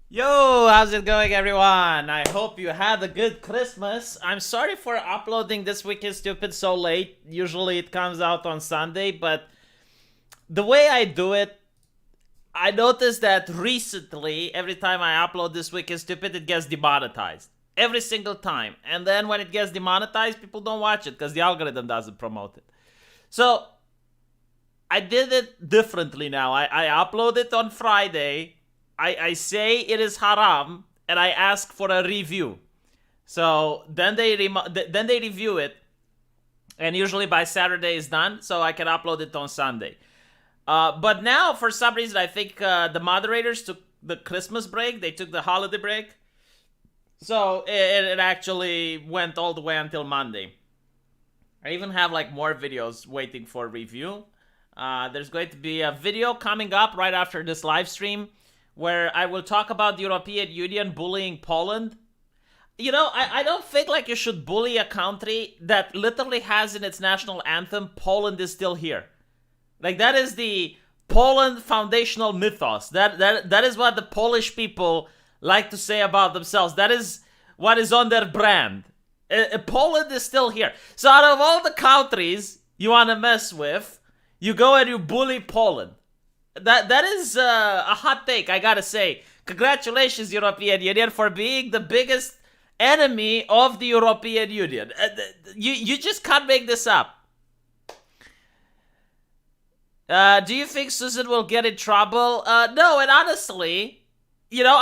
Yo, how's it going, everyone? I hope you had a good Christmas. I'm sorry for uploading This Week is Stupid so late. Usually it comes out on Sunday, but the way I do it, I noticed that recently, every time I upload This Week is Stupid, it gets demonetized. Every single time. And then when it gets demonetized, people don't watch it because the algorithm doesn't promote it. So I did it differently now. I upload it on Friday. I say it is haram, and I ask for a review. So then they review it, and usually by Saturday is done, so I can upload it on Sunday. But now, for some reason, I think the moderators took the Christmas break. They took the holiday break, so it actually went all the way until Monday. I even have like more videos waiting for review. There's going to be a video coming up right after this live stream where I will talk about the European Union bullying Poland. You know, I don't think like you should bully a country that literally has in its national anthem, Poland is still here. Like, that is the Poland foundational mythos. That is what the Polish people like to say about themselves. That is what is on their brand. Poland is still here. So out of all the countries you want to mess with, you go and you bully Poland. That is a hot take, I gotta say. Congratulations, European Union, for being the biggest enemy of the European Union. You just can't make this up. Do you think Susan will get in trouble? No, and honestly, you know,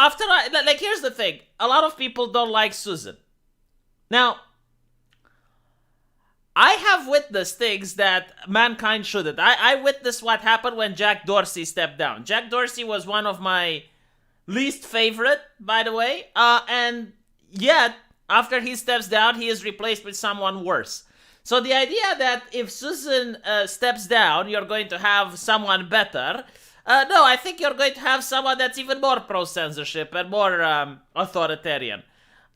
here's the thing. A lot of people don't like Susan. Now, I have witnessed things that mankind shouldn't. I witnessed what happened when Jack Dorsey stepped down. Jack Dorsey was one of my least favorite, by the way. And yet, after he steps down, he is replaced with someone worse. So the idea that if Susan steps down, you're going to have someone better. No, I think you're going to have someone that's even more pro-censorship and more authoritarian.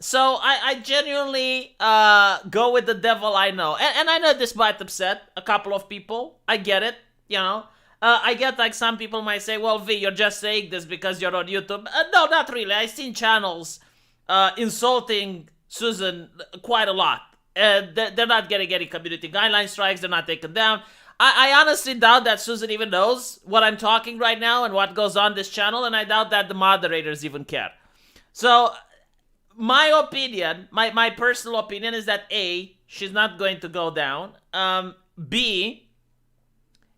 So I genuinely go with the devil I know. And I know this might upset a couple of people. I get it, you know. I get like some people might say, well, V, you're just saying this because you're on YouTube. No, not really. I've seen channels insulting Susan quite a lot. And they're not getting any community guideline strikes. They're not taken down. I honestly doubt that Susan even knows what I'm talking right now and what goes on this channel. And I doubt that the moderators even care. So my opinion, my personal opinion is that A, she's not going to go down. B,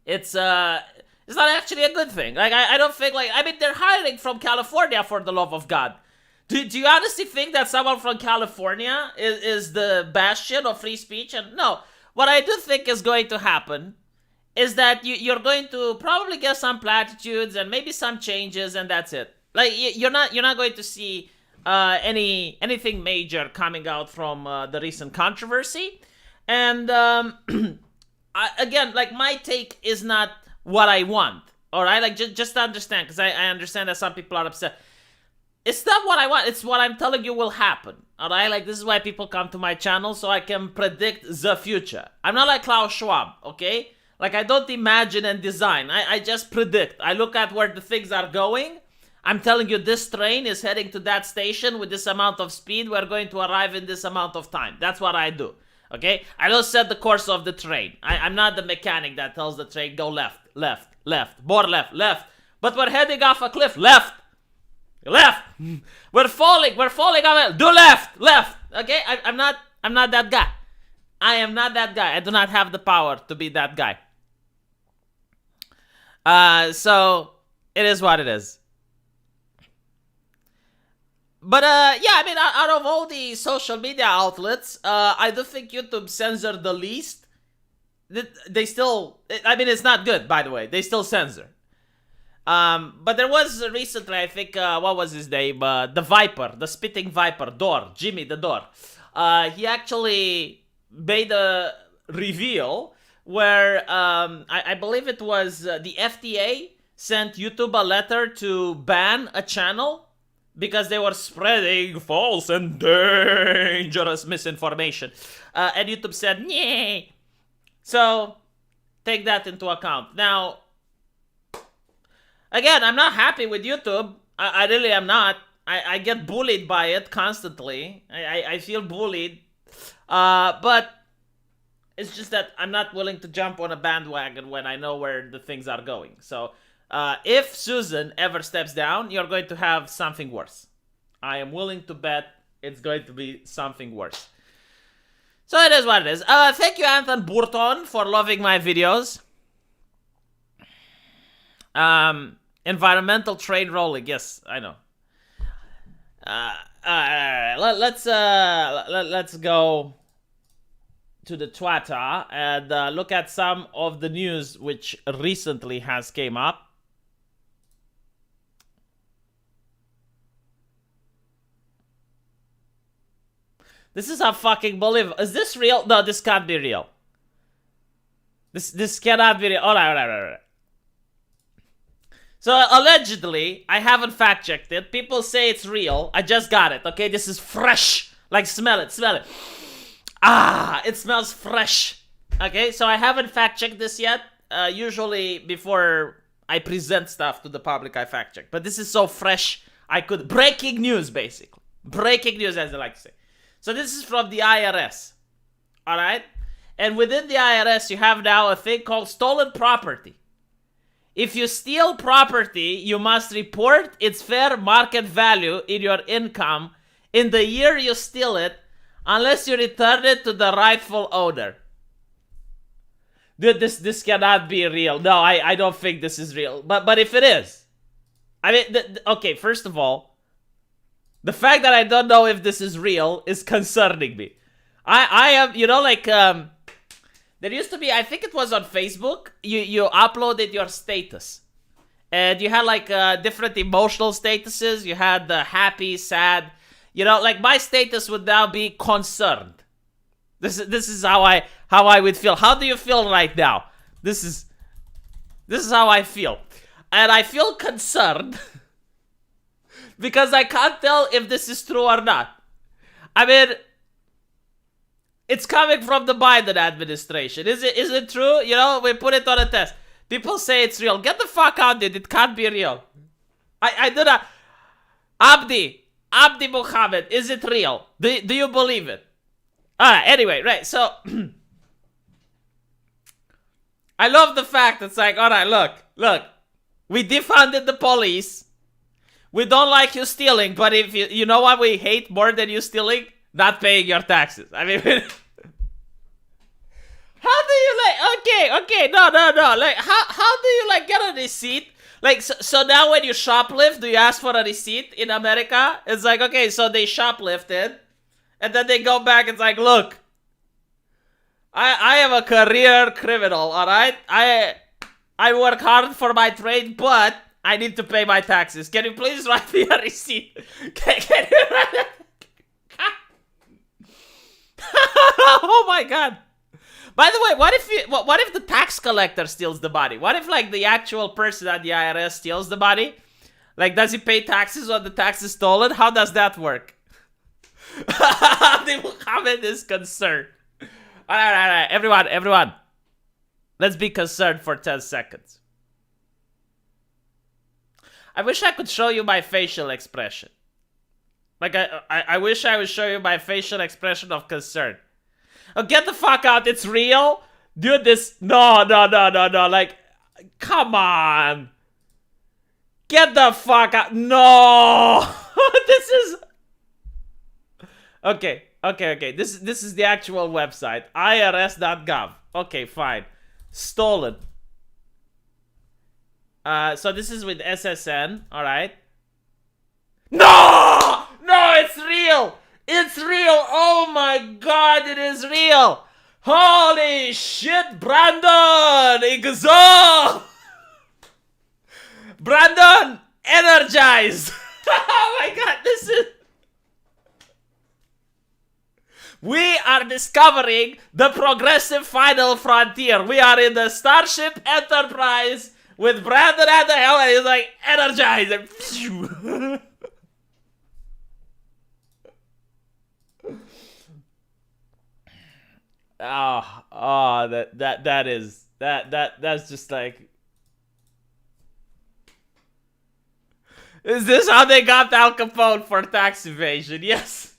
it's not actually a good thing. Like, I don't think, like, I mean, they're hiring from California, for the love of God. Do you honestly think that someone from California is the bastion of free speech? And no, what I do think is going to happen is that you're going to probably get some platitudes and maybe some changes, and that's it. Like, you're not going to see anything major coming out from the recent controversy. And again, like, my take is not what I want. All right, like, just to understand, because I understand that some people are upset. It's not what I want. It's what I'm telling you will happen. All right, like, this is why people come to my channel, so I can predict the future. I'm not like Klaus Schwab, okay? Like, I don't imagine and design. I just predict. I look at where the things are going. I'm telling you, this train is heading to that station with this amount of speed. We're going to arrive in this amount of time. That's what I do. Okay? I don't set the course of the train. I'm not the mechanic that tells the train, go left, left, left, more left, left. But we're heading off a cliff. Left. Left. We're falling off. Do left, left. Okay? I'm not that guy. I am not that guy. I do not have the power to be that guy. So it is what it is. But yeah, I mean, out of all the social media outlets, I do think YouTube censored the least. They still, I mean, it's not good, by the way. They still censor. But there was recently, I think, what was his name? The Viper, the spitting Viper, Jimmy the Door. He actually made a reveal where I believe it was the FDA sent YouTube a letter to ban a channel because they were spreading false and dangerous misinformation. And YouTube said, "Nyeh." So, take that into account. Now, again, I'm not happy with YouTube. I really am not. I get bullied by it constantly. I feel bullied. But it's just that I'm not willing to jump on a bandwagon when I know where the things are going. So if Susan ever steps down, you're going to have something worse. I am willing to bet it's going to be something worse. So it is what it is. Thank you, Anton Burton, for loving my videos. Environmental trade rolling. Yes, I know. Let's go to the Twitter and look at some of the news which recently has came up. This is fucking believable. Is this real? No, this can't be real. This cannot be real. All right. So allegedly, I haven't fact checked it. People say it's real. I just got it. Okay, this is fresh. Like smell it. It smells fresh. Okay, so I haven't fact checked this yet. Usually before I present stuff to the public, I fact check. But this is so fresh. Breaking news, basically. Breaking news, as they like to say. So this is from the IRS. All right? And within the IRS, you have now a thing called stolen property. If you steal property, you must report its fair market value in your income in the year you steal it, unless you return it to the rightful owner. Dude, this cannot be real. No, I don't think this is real. But if it is, I mean, okay, first of all, the fact that I don't know if this is real is concerning me. I am, there used to be, I think it was on Facebook, you uploaded your status. And you had different emotional statuses. You had the happy, sad, my status would now be concerned. This is how I would feel. How do you feel right now? This is how I feel. And I feel concerned because I can't tell if this is true or not. I mean, it's coming from the Biden administration. Is it true? We put it on a test. People say it's real. Get the fuck out, dude. It can't be real. I do not. Abdi Muhammad, is it real? Do you believe it? Alright, anyway, right, so I love the fact it's alright, look. We defunded the police. We don't like you stealing, but if you know what we hate more than you stealing? Not paying your taxes. I mean, how do you okay, no. How do you get a receipt? So now when you shoplift, do you ask for a receipt in America? It's okay, so they shoplifted, and then they go back, it's look, I am a career criminal, alright? I work hard for my trade, but I need to pay my taxes. Can you please write me a receipt? Can you write it? Oh my god. By the way, what if the tax collector steals the body? What if the actual person at the IRS steals the body? Does he pay taxes on the taxes stolen? How does that work? The Muhammad is concerned. Alright, everyone. Let's be concerned for 10 seconds. I wish I could show you my facial expression. I wish I would show you my facial expression of concern. Oh, get the fuck out, it's real? Dude, no. Come on. Get the fuck out. No. This is... Okay. This is the actual website. irs.gov. Okay, fine. Stolen. So this is with SSN, alright? No, it's real. It's real. Oh my god, it is real. Holy shit, Brandon. Igzo. Brandon, energized. Oh my god, this is... We are discovering the progressive final frontier. We are in the Starship Enterprise with Brandon at the helm, and he's energized. And that's just Is this how they got Al Capone for tax evasion? Yes.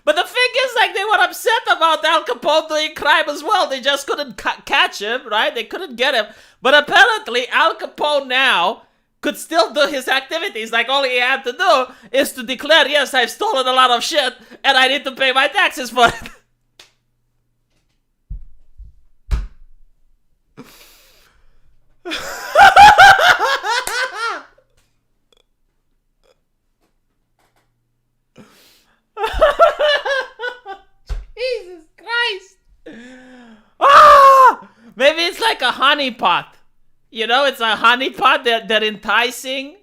But the thing is, like, they were upset about Al Capone doing crime as well. They just couldn't catch him, right? They couldn't get him. But apparently, Al Capone now could still do his activities. Like, all he had to do is to declare, yes, I've stolen a lot of shit, and I need to pay my taxes for it. Jesus Christ. Maybe it's like a honeypot. You know, it's a honeypot. They're enticing.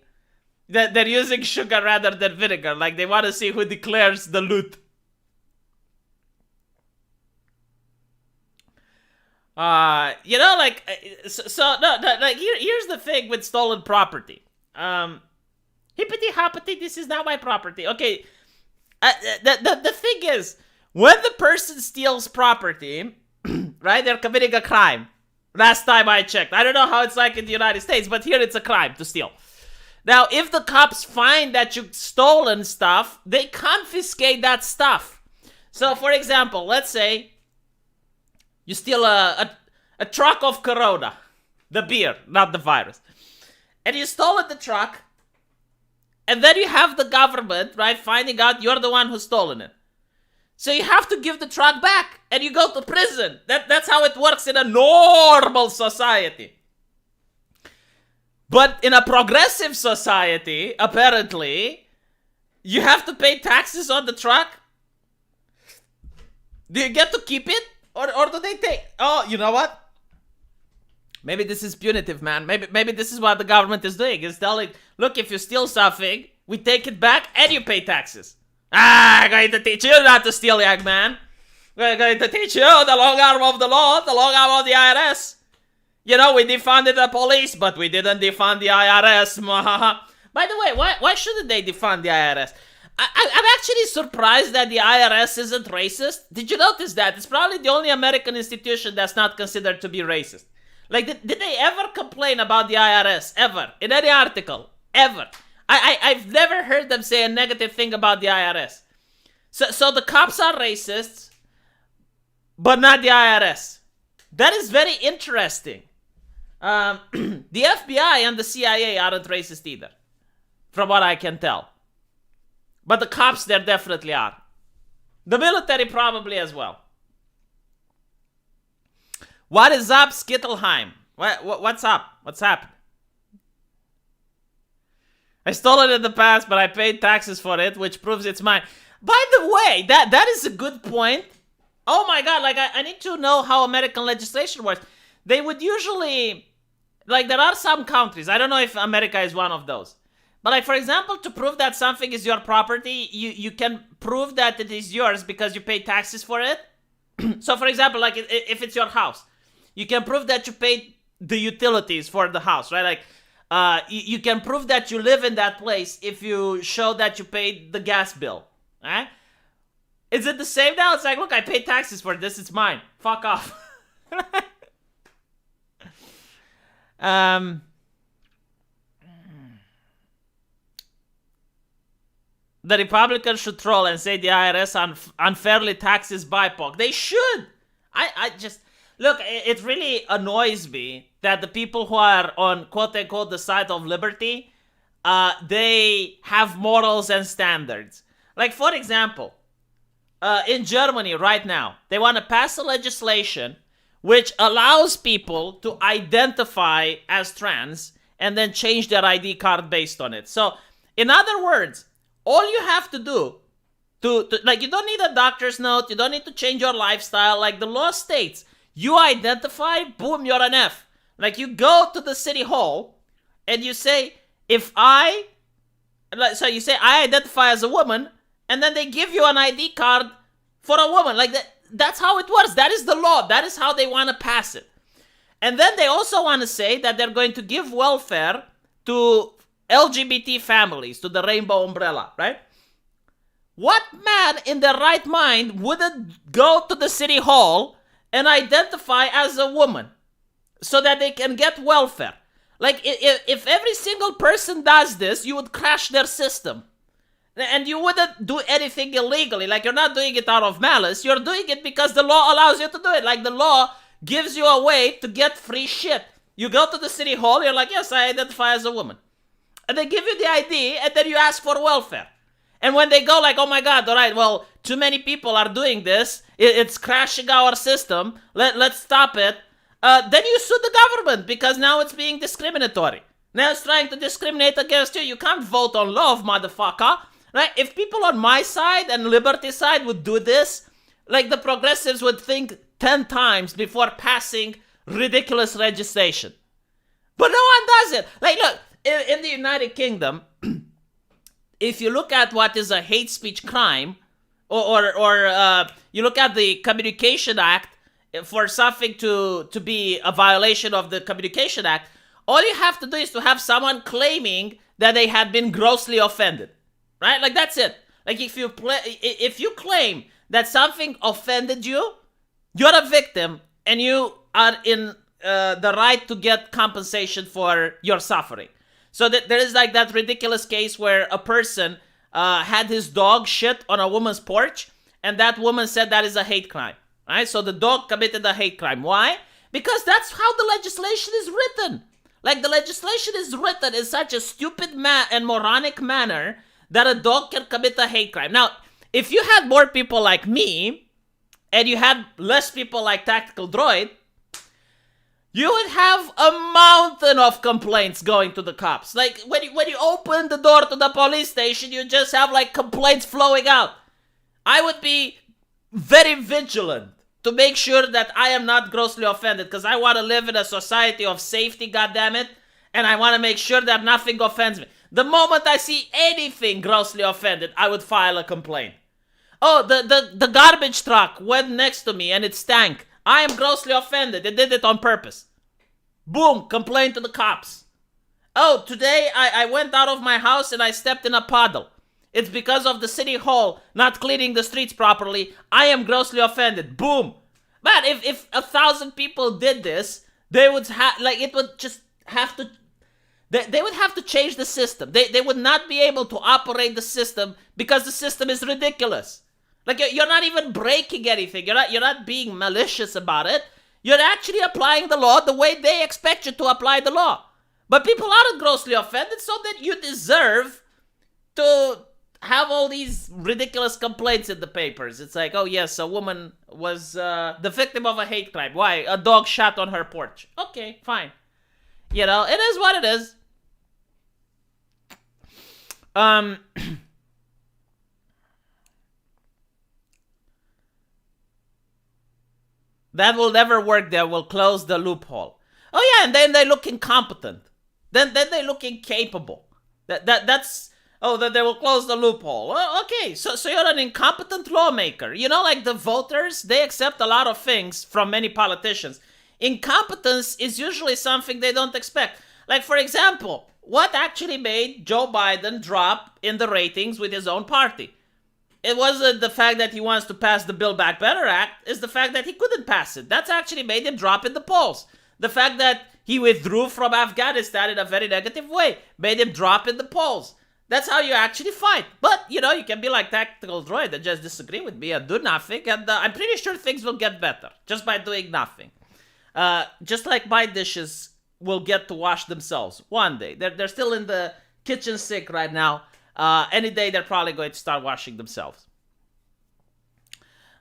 They're using sugar rather than vinegar. Like, they want to see who declares the loot. You know, like, here's the thing with stolen property. Hippity hoppity, this is not my property. Okay, the thing is, when the person steals property, right, they're committing a crime. Last time I checked. I don't know how it's like in the United States, but here it's a crime to steal. Now, if the cops find that you've stolen stuff, they confiscate that stuff. So, for example, let's say you steal a truck of Corona, the beer, not the virus, and you stole the truck, and then you have the government, right, finding out you're the one who's stolen it. So you have to give the truck back, and you go to prison. That's how it works in a normal society. But in a progressive society, apparently, you have to pay taxes on the truck. Do you get to keep it? Or do they take... Oh, you know what? Maybe this is punitive, man. Maybe this is what the government is doing. It's telling, look, if you steal something, we take it back and you pay taxes. I'm going to teach you not to steal, young man. We're going to teach you the long arm of the law, the long arm of the IRS. You know, we defunded the police, but we didn't defund the IRS. By the way, why shouldn't they defund the IRS? I'm actually surprised that the IRS isn't racist. Did you notice that? It's probably the only American institution that's not considered to be racist. Like, did they ever complain about the IRS? Ever? In any article? Ever? I've never heard them say a negative thing about the IRS. So the cops are racists, but not the IRS. That is very interesting. The FBI and the CIA aren't racist either, from what I can tell. But the cops, there definitely are. The military probably as well. What is up, Skittlheim? What's up? What's happened? I stole it in the past, but I paid taxes for it, which proves it's mine. By the way, that is a good point. Oh my god, like, I need to know how American legislation works. They would usually... Like, there are some countries, I don't know if America is one of those. But, like, for example, to prove that something is your property, you can prove that it is yours because you pay taxes for it. So, for example, like, if it's your house, you can prove that you paid the utilities for the house, right? Like, you can prove that you live in that place if you show that you paid the gas bill, right? Is it the same now? It's like, look, I paid taxes for this, it's mine. Fuck off. The Republicans should troll and say the IRS unfairly taxes BIPOC. They should. I just... Look, it really annoys me that the people who are on quote-unquote the side of liberty, they have morals and standards. Like, for example, in Germany right now, they want to pass a legislation which allows people to identify as trans and then change their ID card based on it. So, in other words, all you have to do like, you don't need a doctor's note, you don't need to change your lifestyle. Like, the law states, you identify, boom, you're an F. Like, you go to the city hall and you say, so you say, I identify as a woman, and then they give you an ID card for a woman. Like, that's how it works. That is the law. That is how they want to pass it. And then they also want to say that they're going to give welfare to LGBT families, to the rainbow umbrella, right? What man in their right mind wouldn't go to the city hall and identify as a woman so that they can get welfare? Like, if every single person does this, you would crash their system. And you wouldn't do anything illegally. Like, you're not doing it out of malice. You're doing it because the law allows you to do it. Like, the law gives you a way to get free shit. You go to the city hall, you're like, yes, I identify as a woman. And they give you the ID, and then you ask for welfare. And when they go like, oh my God, all right, well, too many people are doing this. It's crashing our system. Let's stop it. Then you sue the government because now it's being discriminatory. Now it's trying to discriminate against you. You can't vote on love, motherfucker. Right? If people on my side and liberty side would do this, like the progressives would think 10 times before passing ridiculous legislation. But no one does it. Like, look, in the United Kingdom, if you look at what is a hate speech crime, or you look at the Communication Act, for something to be a violation of the Communication Act, all you have to do is to have someone claiming that they had been grossly offended. Right? Like, that's it. Like, if you claim that something offended you, you're a victim, and you are in the right to get compensation for your suffering. So that there is like that ridiculous case where a person had his dog shit on a woman's porch, and that woman said that is a hate crime. Right? So the dog committed a hate crime. Why? Because that's how the legislation is written. Like, the legislation is written in such a stupid and moronic manner that a dog can commit a hate crime. Now, if you had more people like me, and you had less people like Tactical Droid, you would have a mountain of complaints going to the cops. Like, when you open the door to the police station, you just have, like, complaints flowing out. I would be very vigilant to make sure that I am not grossly offended, because I want to live in a society of safety, goddammit, and I want to make sure that nothing offends me. The moment I see anything grossly offended, I would file a complaint. Oh, the garbage truck went next to me and it stank. I am grossly offended. It did it on purpose. Boom, complaint to the cops. Oh, today I went out of my house and I stepped in a puddle. It's because of the city hall not cleaning the streets properly. I am grossly offended. Boom. Man, if 1,000 people did this, they would it would just have to... They would have to change the system. They would not be able to operate the system because the system is ridiculous. Like, you're not even breaking anything. You're not being malicious about it. You're actually applying the law the way they expect you to apply the law. But people aren't grossly offended, so that you deserve to have all these ridiculous complaints in the papers. It's like, oh yes, a woman was the victim of a hate crime. Why? A dog shat on her porch. Okay, fine. You know, it is what it is. That will never work. They will close the loophole. Oh yeah, and then they look incompetent. Then they look incapable. That's that they will close the loophole. Well, okay, so you're an incompetent lawmaker. You know, like the voters, they accept a lot of things from many politicians. Incompetence is usually something they don't expect. Like, for example, what actually made Joe Biden drop in the ratings with his own party? It wasn't the fact that he wants to pass the Build Back Better Act. It's the fact that he couldn't pass it. That's actually made him drop in the polls. The fact that he withdrew from Afghanistan in a very negative way made him drop in the polls. That's how you actually fight. But, you know, you can be like Tactical Droid and just disagree with me and do nothing. And I'm pretty sure things will get better just by doing nothing. Just like my dishes will get to wash themselves one day. They're still in the kitchen sink right now. Any day they're probably going to start washing themselves.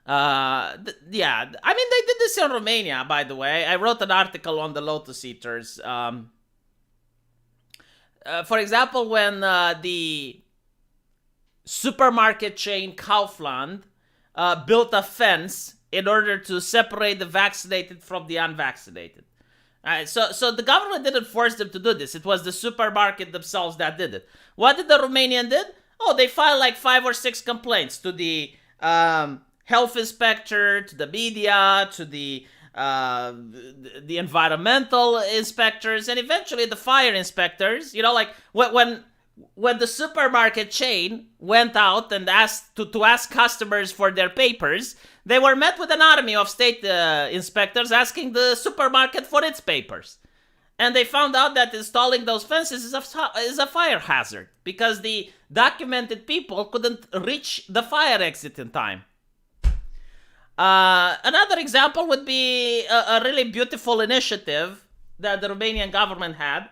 Yeah, I mean, they did this in Romania, by the way. I wrote an article on the Lotus Eaters. For example, when the supermarket chain Kaufland built a fence in order to separate the vaccinated from the unvaccinated. So the government didn't force them to do this. It was the supermarket themselves that did it. What did the Romanian did? Oh, they filed like 5 or 6 complaints to the health inspector, to the media, to the environmental inspectors, and eventually the fire inspectors. You know, like when the supermarket chain went out and asked to ask customers for their papers, they were met with an army of state inspectors asking the supermarket for its papers. And they found out that installing those fences is a fire hazard because the documented people couldn't reach the fire exit in time. Another example would be a really beautiful initiative that the Romanian government had,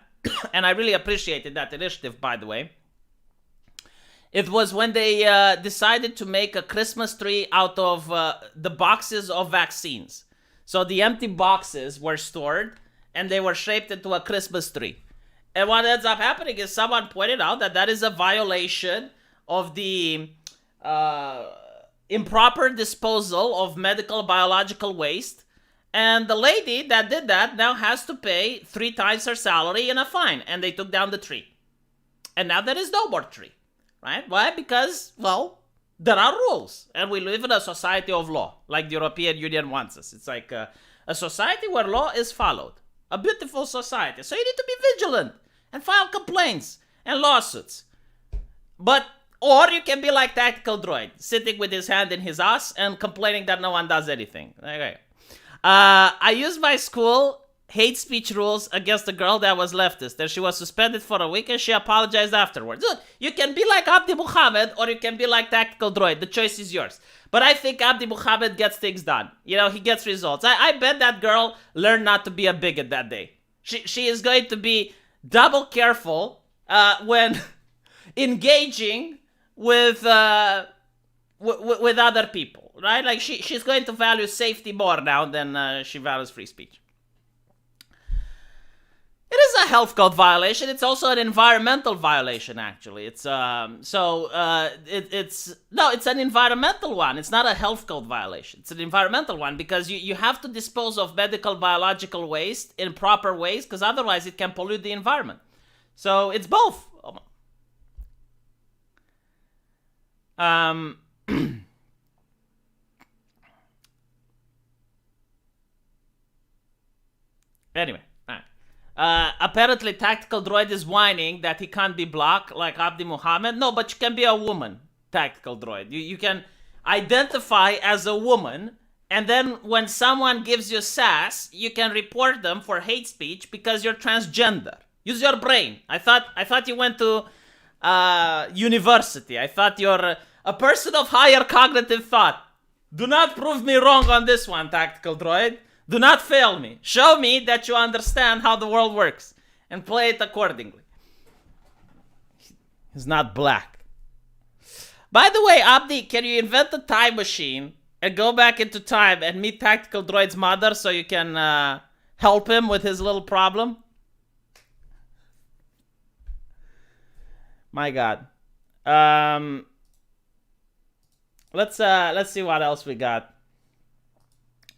and I really appreciated that initiative, by the way. It was when they decided to make a Christmas tree out of the boxes of vaccines. So the empty boxes were stored, and they were shaped into a Christmas tree. And what ends up happening is someone pointed out that that is a violation of the improper disposal of medical biological waste. And the lady that did that now has to pay 3 times her salary in a fine. And they took down the tree. And now there is no more tree. Right? Why? Because, well, there are rules. And we live in a society of law, like the European Union wants us. It's like a society where law is followed. A beautiful society. So you need to be vigilant and file complaints and lawsuits. Or you can be like Tactical Droid, sitting with his hand in his ass and complaining that no one does anything. Okay. I used my school hate speech rules against a girl that was leftist, and she was suspended for a week, and she apologized afterwards. Look, you can be like Abdi Muhammad, or you can be like Tactical Droid. The choice is yours. But I think Abdi Muhammad gets things done. You know, he gets results. I bet that girl learned not to be a bigot that day. She is going to be double careful when engaging with other people, right? Like she's going to value safety more now than she values free speech. It is a health code violation. It's also an environmental violation. Actually, it's it's an environmental one. It's not a health code violation. It's an environmental one because you have to dispose of medical biological waste in proper ways because otherwise it can pollute the environment. So it's both. Anyway. Apparently Tactical Droid is whining that he can't be black like Abdi Muhammad. No, but you can be a woman, Tactical Droid. You can identify as a woman, and then when someone gives you sass, you can report them for hate speech because you're transgender. Use your brain. I thought you went to university. I thought you're a person of higher cognitive thought. Do not prove me wrong on this one, Tactical Droid. Do not fail me. Show me that you understand how the world works and play it accordingly. He's not black. By the way, Abdi, can you invent a time machine and go back into time and meet Tactical Droid's mother so you can help him with his little problem? My God. Let's see what else we got.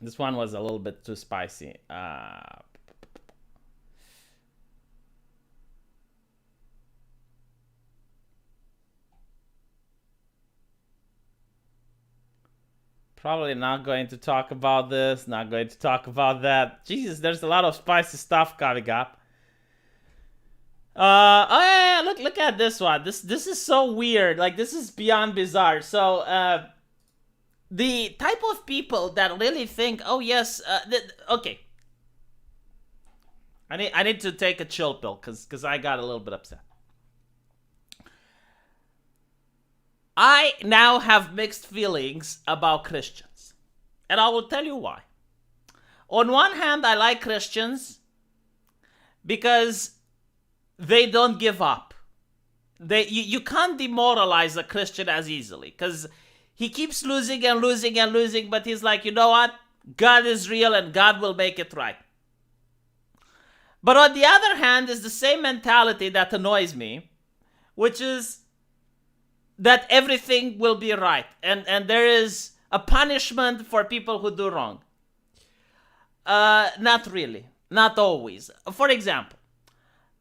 This one was a little bit too spicy. Probably not going to talk about this. Not going to talk about that. Jesus, there's a lot of spicy stuff coming up. Oh yeah, look at this one. This is so weird. Like, this is beyond bizarre. So the type of people that really think, oh yes, okay. I need to take a chill pill because I got a little bit upset. I now have mixed feelings about Christians, and I will tell you why. On one hand, I like Christians because they don't give up. You can't demoralize a Christian as easily because he keeps losing and losing and losing, but he's like, you know what? God is real and God will make it right. But on the other hand is the same mentality that annoys me, which is that everything will be right and there is a punishment for people who do wrong. Not really. Not always. For example,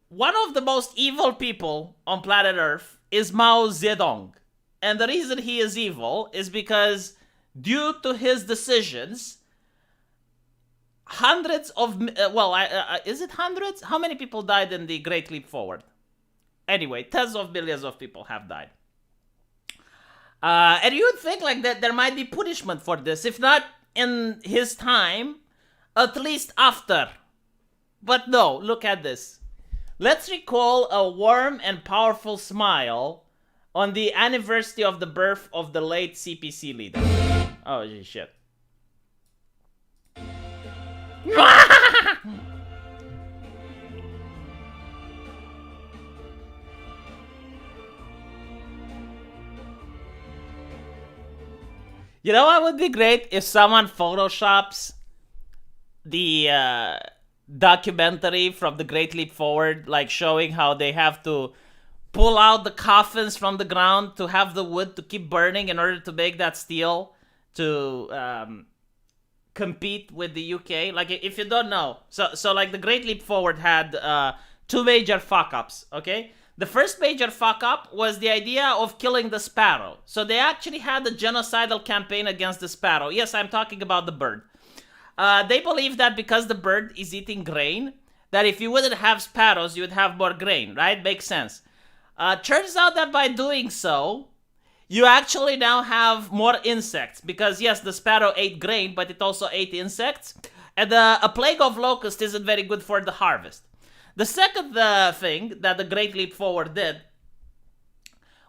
one of the most evil people on planet Earth is Mao Zedong. And the reason he is evil is because due to his decisions, hundreds of, is it hundreds? How many people died in the Great Leap Forward? Anyway, tens of millions of people have died. And you would think like that there might be punishment for this, if not in his time, at least after But no, look at this. Let's recall a warm and powerful smile on the anniversary of the birth of the late CPC leader. Oh, shit. You know what would be great? If someone photoshops the documentary from the Great Leap Forward, like showing how they have to pull out the coffins from the ground to have the wood to keep burning in order to make that steel to compete with the UK. Like, if you don't know, so like the Great Leap Forward had two major fuck-ups, okay? The first major fuck-up was the idea of killing the sparrow. So they actually had a genocidal campaign against the sparrow. Yes, I'm talking about the bird. They believe that because the bird is eating grain, that if you wouldn't have sparrows, you would have more grain, right? Makes sense. Turns out that by doing so, you actually now have more insects. Because yes, the sparrow ate grain, but it also ate insects. And a plague of locusts isn't very good for the harvest. The second thing that the Great Leap Forward did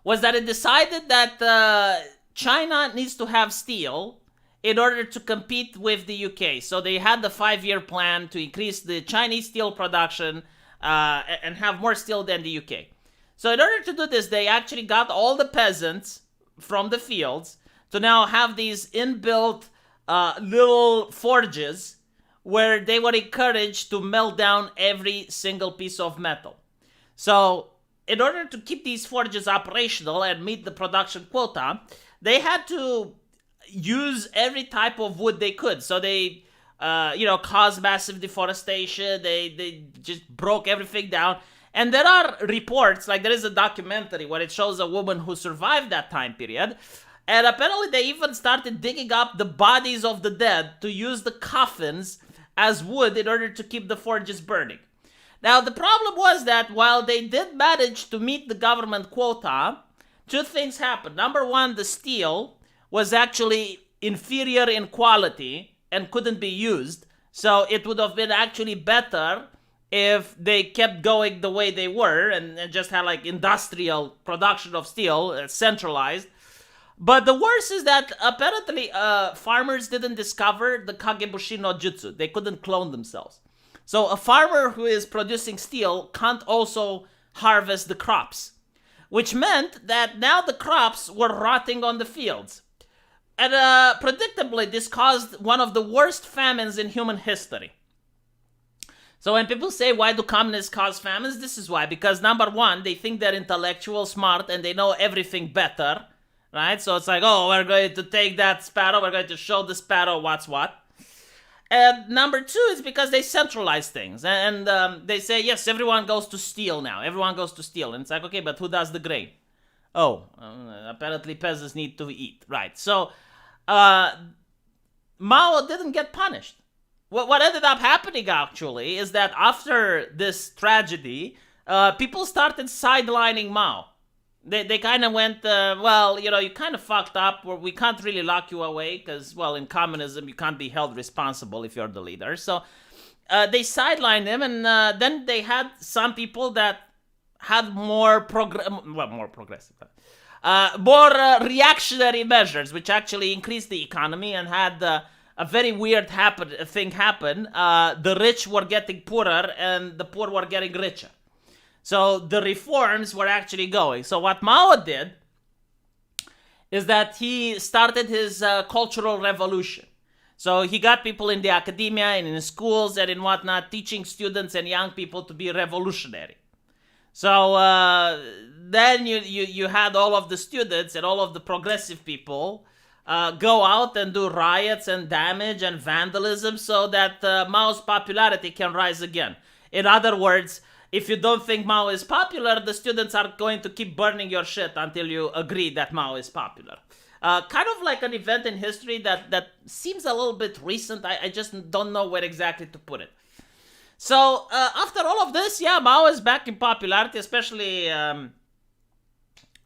was that it decided that China needs to have steel in order to compete with the UK. So they had the 5-year plan to increase the Chinese steel production and have more steel than the UK. So in order to do this, they actually got all the peasants from the fields to now have these inbuilt little forges where they were encouraged to melt down every single piece of metal. So in order to keep these forges operational and meet the production quota, they had to use every type of wood they could. So they, caused massive deforestation. They just broke everything down. And there are reports, like there is a documentary where it shows a woman who survived that time period. And apparently they even started digging up the bodies of the dead to use the coffins as wood in order to keep the forges burning. Now, the problem was that while they did manage to meet the government quota, two things happened. Number one, the steel was actually inferior in quality and couldn't be used. So it would have been actually better if they kept going the way they were and just had like industrial production of steel, centralized. But the worst is that apparently farmers didn't discover the Kagebushi no Jutsu. They couldn't clone themselves. So a farmer who is producing steel can't also harvest the crops, which meant that now the crops were rotting on the fields. And predictably, this caused one of the worst famines in human history. So when people say, why do communists cause famines? This is why. Because number one, they think they're intellectual, smart, and they know everything better. Right? So it's like, oh, we're going to take that sparrow. We're going to show the sparrow what's what. And number two is because they centralize things. And they say, yes, everyone goes to steal now. Everyone goes to steal. And it's like, okay, but who does the grain? Oh, apparently peasants need to eat. Right. So Mao didn't get punished. What ended up happening, actually, is that after this tragedy, people started sidelining Mao. They kind of went, you kind of fucked up. We can't really lock you away because, well, in communism, you can't be held responsible if you're the leader. So they sidelined him, and then they had some people that had more progressive, reactionary measures, which actually increased the economy and had a very weird thing happen. The rich were getting poorer, and the poor were getting richer. So the reforms were actually going. So what Mao did is that he started his cultural revolution. So he got people in the academia and in schools and in whatnot, teaching students and young people to be revolutionary. So then you had all of the students and all of the progressive people go out and do riots and damage and vandalism so that Mao's popularity can rise again. In other words, if you don't think Mao is popular, the students are going to keep burning your shit until you agree that Mao is popular. Kind of like an event in history that seems a little bit recent. I just don't know where exactly to put it. So after all of this, yeah, Mao is back in popularity, especially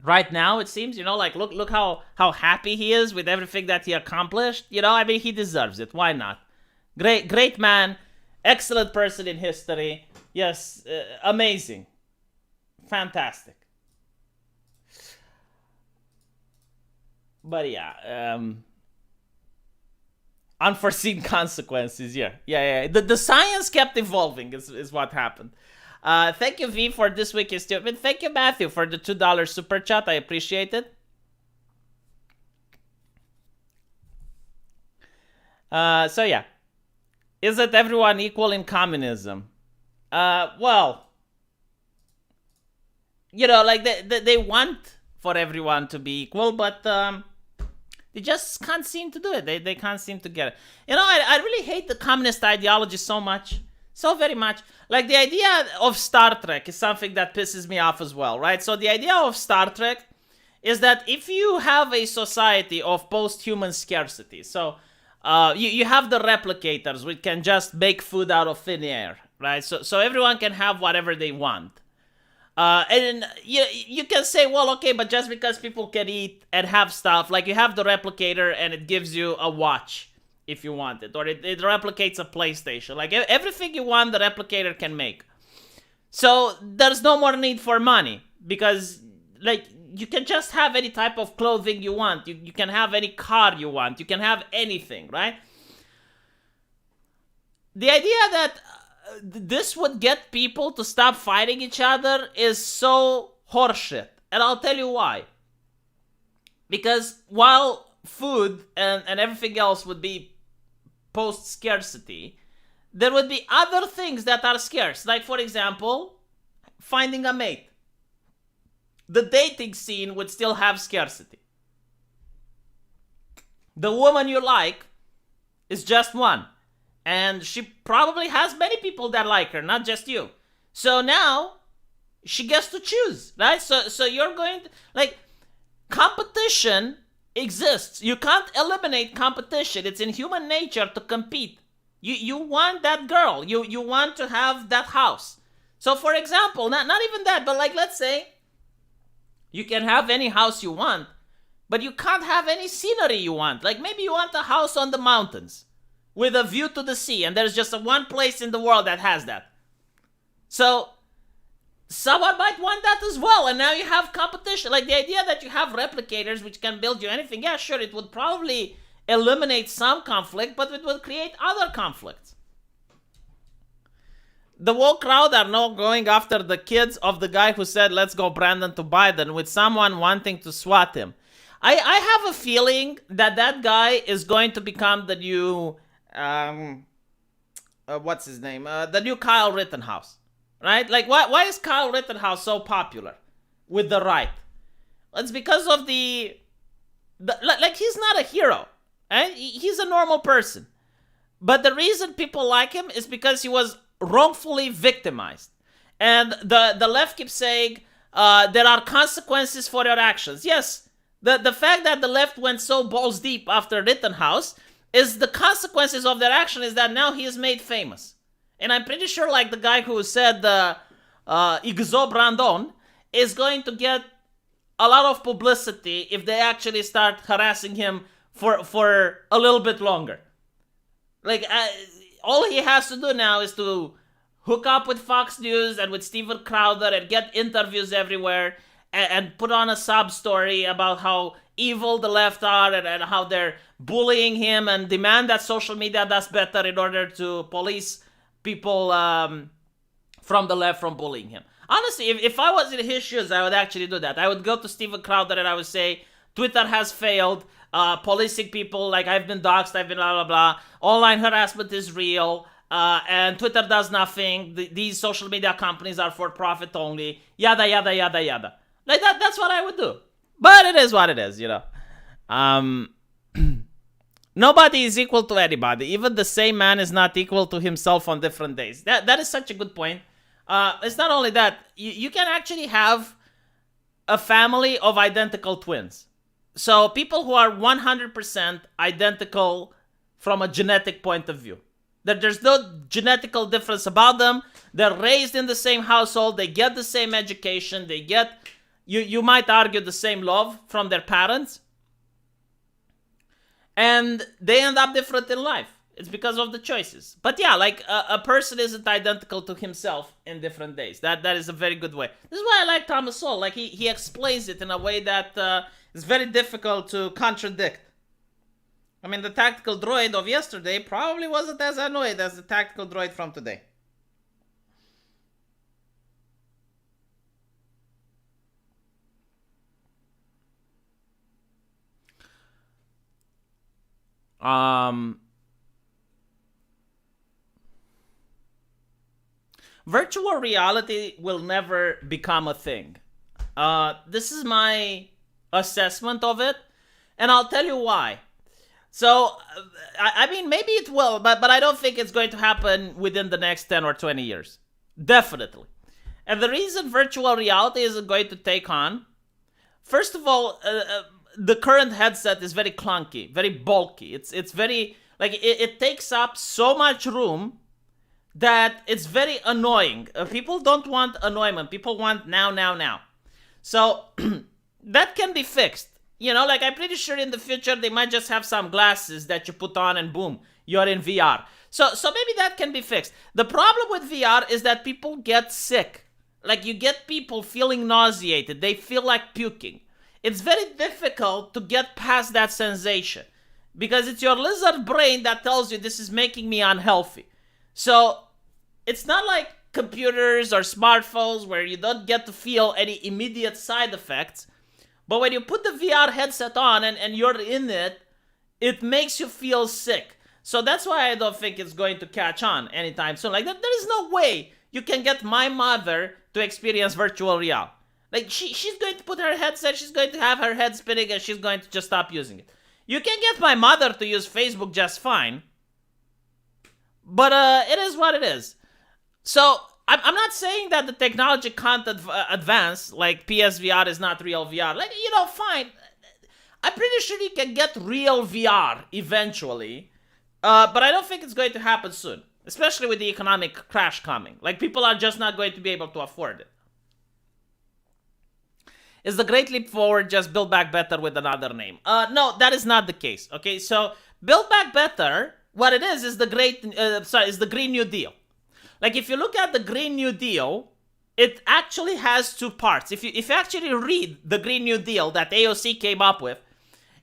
right now, it seems. Like look how happy he is with everything that he accomplished. He deserves it. Why not? Great man. Excellent person in history. Yes, amazing. Fantastic. But yeah, unforeseen consequences. Yeah. The science kept evolving is what happened. Thank you, V, for this week is stupid. Thank you, Matthew, for the $2 super chat. I appreciate it. So yeah, isn't everyone equal in communism? Well, like they want for everyone to be equal, but they just can't seem to do it. They can't seem to get it. I really hate the communist ideology so much. So very much. Like the idea of Star Trek is something that pisses me off as well, right? So the idea of Star Trek is that if you have a society of post-human scarcity, so you have the replicators which can just make food out of thin air, right? So everyone can have whatever they want. And you can say, well, okay, but just because people can eat and have stuff, like you have the replicator and it gives you a watch if you want it, or it replicates a PlayStation. Like everything you want, the replicator can make. So there's no more need for money because, like, you can just have any type of clothing you want. You can have any car you want. You can have anything, right? The idea that this would get people to stop fighting each other is so horseshit. And I'll tell you why. Because while food and everything else would be post-scarcity, there would be other things that are scarce. Like, for example, finding a mate. The dating scene would still have scarcity. The woman you like is just one. And she probably has many people that like her, not just you. So now, she gets to choose, right? So you're going to, like, competition exists. You can't eliminate competition. It's in human nature to compete. You want that girl. You want to have that house. So for example, not even that, but like let's say you can have any house you want, but you can't have any scenery you want. Like maybe you want a house on the mountains with a view to the sea, and there's just one place in the world that has that. So someone might want that as well, and now you have competition. Like the idea that you have replicators which can build you anything, yeah, sure, it would probably eliminate some conflict, but it will create other conflicts. The woke crowd are now going after the kids of the guy who said, let's go Brandon to Biden, with someone wanting to swat him. I have a feeling that guy is going to become the new, what's his name? The new Kyle Rittenhouse. Right? Like, why is Kyle Rittenhouse so popular with the right? It's because of like, he's not a hero. Right? He's a normal person. But the reason people like him is because he was wrongfully victimized. And the left keeps saying, there are consequences for your actions. Yes, the fact that the left went so balls deep after Rittenhouse is the consequences of their action is that now he is made famous. And I'm pretty sure, like the guy who said Igzo Brandon is going to get a lot of publicity if they actually start harassing him for a little bit longer. Like, all he has to do now is to hook up with Fox News and with Steven Crowder and get interviews everywhere and put on a sub story about how evil the left are and how they're bullying him and demand that social media does better in order to police people from the left from bullying him. Honestly, if I was in his shoes, I would actually do that. I would go to Steven Crowder and I would say, Twitter has failed, policing people, like I've been doxxed, I've been blah, blah, blah. Online harassment is real, and Twitter does nothing. These social media companies are for profit only, yada, yada, yada, yada. Like that's what I would do. But it is what it is, you know. Nobody is equal to anybody. Even the same man is not equal to himself on different days. That is such a good point. It's not only that. You can actually have a family of identical twins. So people who are 100% identical from a genetic point of view. There's no genetical difference about them. They're raised in the same household. They get the same education. They get, you might argue, the same love from their parents. And they end up different in life. It's because of the choices. But yeah, like a person isn't identical to himself in different days. That is a very good way. This is why I like Thomas Sowell. Like he explains it in a way that is very difficult to contradict. I mean, the tactical droid of yesterday probably wasn't as annoyed as the tactical droid from today. Virtual reality will never become a thing. This is my assessment of it, and I'll tell you why. So, I mean, maybe it will, but I don't think it's going to happen within the next 10 or 20 years. Definitely. And the reason virtual reality isn't going to take on, first of all, the current headset is very clunky, very bulky. It's very, like, it takes up so much room that it's very annoying. People don't want annoyment. People want now. So, that can be fixed. You know, like I'm pretty sure in the future they might just have some glasses that you put on and boom, you're in VR. So maybe that can be fixed. The problem with VR is that people get sick. Like you get people feeling nauseated. They feel like puking. It's very difficult to get past that sensation because it's your lizard brain that tells you this is making me unhealthy. So it's not like computers or smartphones where you don't get to feel any immediate side effects. But when you put the VR headset on and you're in it, it makes you feel sick. So that's why I don't think it's going to catch on anytime soon. Like, there is no way you can get my mother to experience virtual reality. Like, she's going to put her headset, she's going to have her head spinning, and she's going to just stop using it. You can get my mother to use Facebook just fine. But it is what it is. So I'm not saying that the technology can't advance, like PSVR is not real VR. Like, you know, fine. I'm pretty sure you can get real VR eventually, but I don't think it's going to happen soon, especially with the economic crash coming. Like, people are just not going to be able to afford it. Is the Great Leap Forward just Build Back Better with another name? No, that is not the case. Okay, so Build Back Better, what it is the is the Green New Deal. Like, if you look at the Green New Deal, it actually has two parts. If you actually read the Green New Deal that AOC came up with,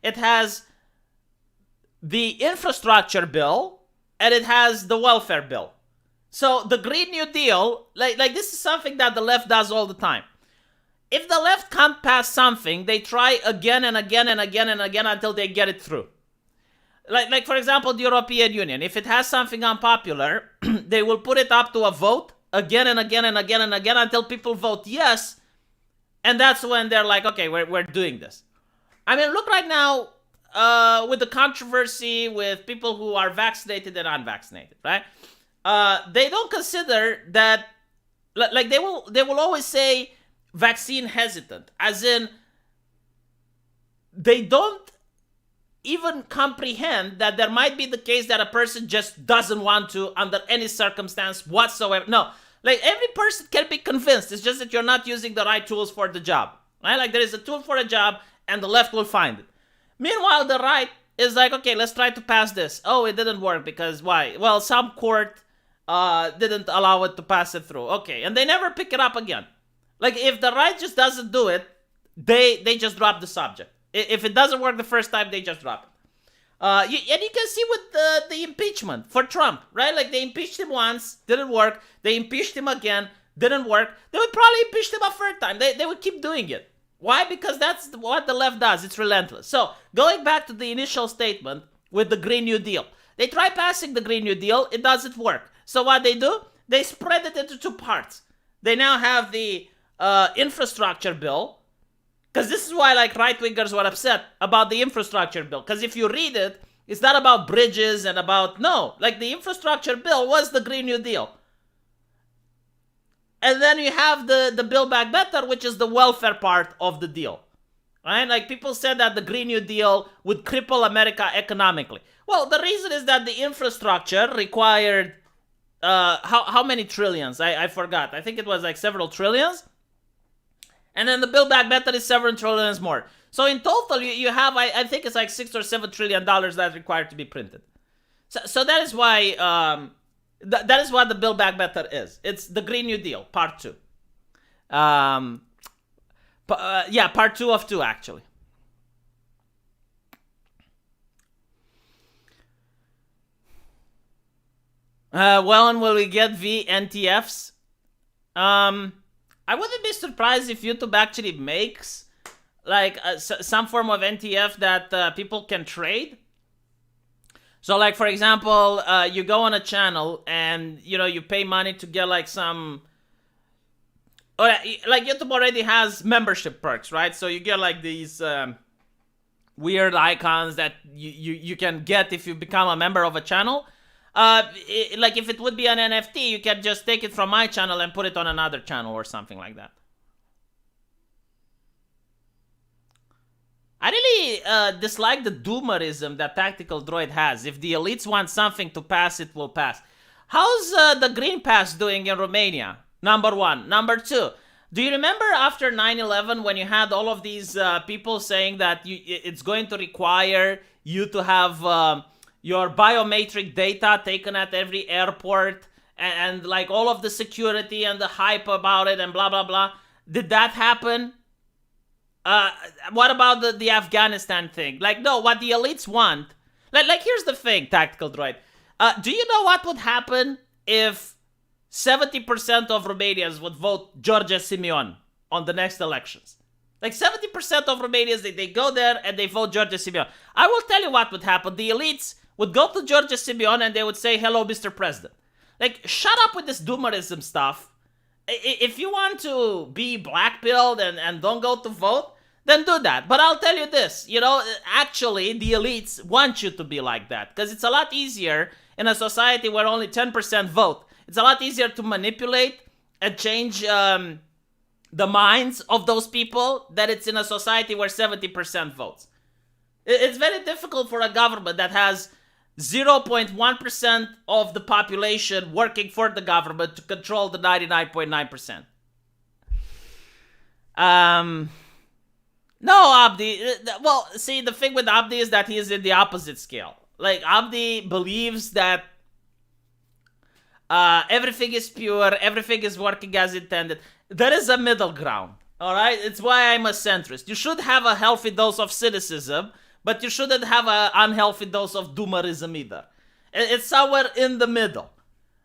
it has the infrastructure bill and it has the welfare bill. So the Green New Deal, like this is something that the left does all the time. If the left can't pass something, they try again and again and again and again until they get it through. Like for example, the European Union. If it has something unpopular, they will put it up to a vote again and again and again and again until people vote yes. And that's when they're like, okay, we're doing this. I mean, look right now with the controversy with people who are vaccinated and unvaccinated, right? They don't consider that, like they will always say vaccine hesitant, as in they don't even comprehend that there might be the case that a person just doesn't want to under any circumstance whatsoever. No, like every person can be convinced. It's just that you're not using the right tools for the job, right? Like there is a tool for a job and the left will find it. Meanwhile, the right is like, okay, let's try to pass this. Oh, it didn't work because why? Well, some court didn't allow it to pass it through. Okay, and they never pick it up again. Like if the right just doesn't do it, they just drop the subject. If it doesn't work the first time, they just drop it. And you can see with the impeachment for Trump, right? Like they impeached him once, didn't work. They impeached him again, didn't work. They would probably impeach him a third time. They would keep doing it. Why? Because that's what the left does. It's relentless. So going back to the initial statement with the Green New Deal. They try passing the Green New Deal. It doesn't work. So what they do? They spread it into two parts. They now have the infrastructure bill. Because this is why like right-wingers were upset about the infrastructure bill. Because if you read it, it's not about bridges and about... No, like the infrastructure bill was the Green New Deal. And then you have the Build Back Better, which is the welfare part of the deal. Right? Like people said that the Green New Deal would cripple America economically. Well, the reason is that the infrastructure required... how many trillions? I forgot. I think it was like several trillions. And then the Build Back Better is several trillions more. So in total, you have, I think it's like $6 or $7 trillion that's required to be printed. So that is why that is what the Build Back Better is. It's the Green New Deal, part two. Yeah, part two of two, actually. Well, and will we get VNTFs? I wouldn't be surprised if YouTube actually makes like some form of NTF that people can trade. So, like, for example, you go on a channel and, you pay money to get, like, some... like, YouTube already has membership perks, right? So you get, like, these weird icons that you can get if you become a member of a channel. Like, if it would be an NFT, you can just take it from my channel and put it on another channel or something like that. I really dislike the doomerism that Tactical Droid has. If the elites want something to pass, it will pass. How's the Green Pass doing in Romania? Number one. Number two, do you remember after 9/11 when you had all of these people saying that it's going to require you to have your biometric data taken at every airport and like all of the security and the hype about it and blah, blah, blah? Did that happen? What about the Afghanistan thing? Like, no, what the elites want... Like here's the thing, Tactical Droid. Do you know what would happen if 70% of Romanians would vote George Simeon on the next elections? Like, 70% of Romanians, they go there and they vote George Simeon. I will tell you what would happen. The elites would go to George Simeon and they would say, hello, Mr. President. Like, shut up with this doomerism stuff. If you want to be blackpilled and don't go to vote, then do that. But I'll tell you this, actually, the elites want you to be like that. Because it's a lot easier in a society where only 10% vote. It's a lot easier to manipulate and change the minds of those people than it's in a society where 70% votes. It's very difficult for a government that has 0.1% of the population working for the government to control the 99.9%. No, Abdi. Well, see, the thing with Abdi is that he is in the opposite scale. Like, Abdi believes that everything is pure, everything is working as intended. There is a middle ground, alright? It's why I'm a centrist. You should have a healthy dose of cynicism, but you shouldn't have an unhealthy dose of doomerism either. It's somewhere in the middle.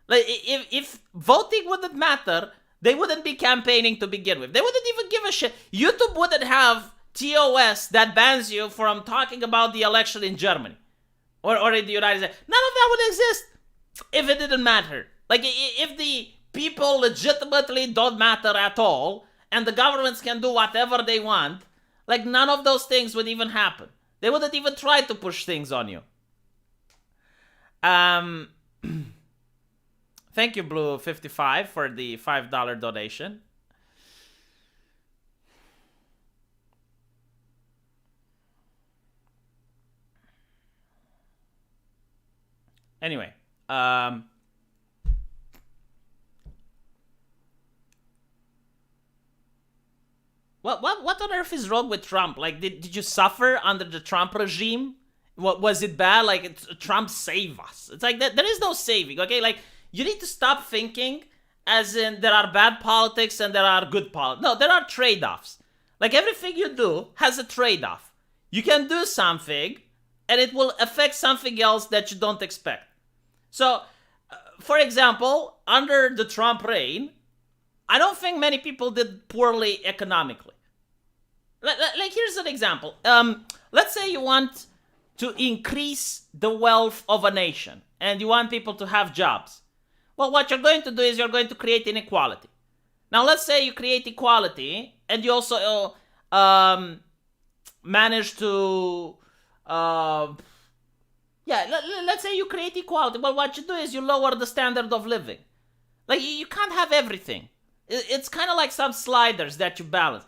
Like, if voting wouldn't matter, they wouldn't be campaigning to begin with. They wouldn't even give a shit. YouTube wouldn't have TOS that bans you from talking about the election in Germany or in the United States. None of that would exist if it didn't matter. Like, if the people legitimately don't matter at all and the governments can do whatever they want, like, none of those things would even happen. They wouldn't even try to push things on you. Thank you, Blue55, for the $5 donation. Anyway, what on earth is wrong with Trump? Like, did you suffer under the Trump regime? What was it bad? Like, Trump save us. It's like that. There is no saving. Okay, like, you need to stop thinking as in there are bad politics and there are good politics. No, there are trade-offs. Like, everything you do has a trade-off. You can do something and it will affect something else that you don't expect. So, for example, under the Trump reign, I don't think many people did poorly economically. Like, here's an example. Let's say you want to increase the wealth of a nation and you want people to have jobs. Well, what you're going to do is you're going to create inequality. Now, let's say you create equality and you also manage to... let's say you create equality. Well, what you do is you lower the standard of living. Like, you can't have everything. It's kind of like some sliders that you balance.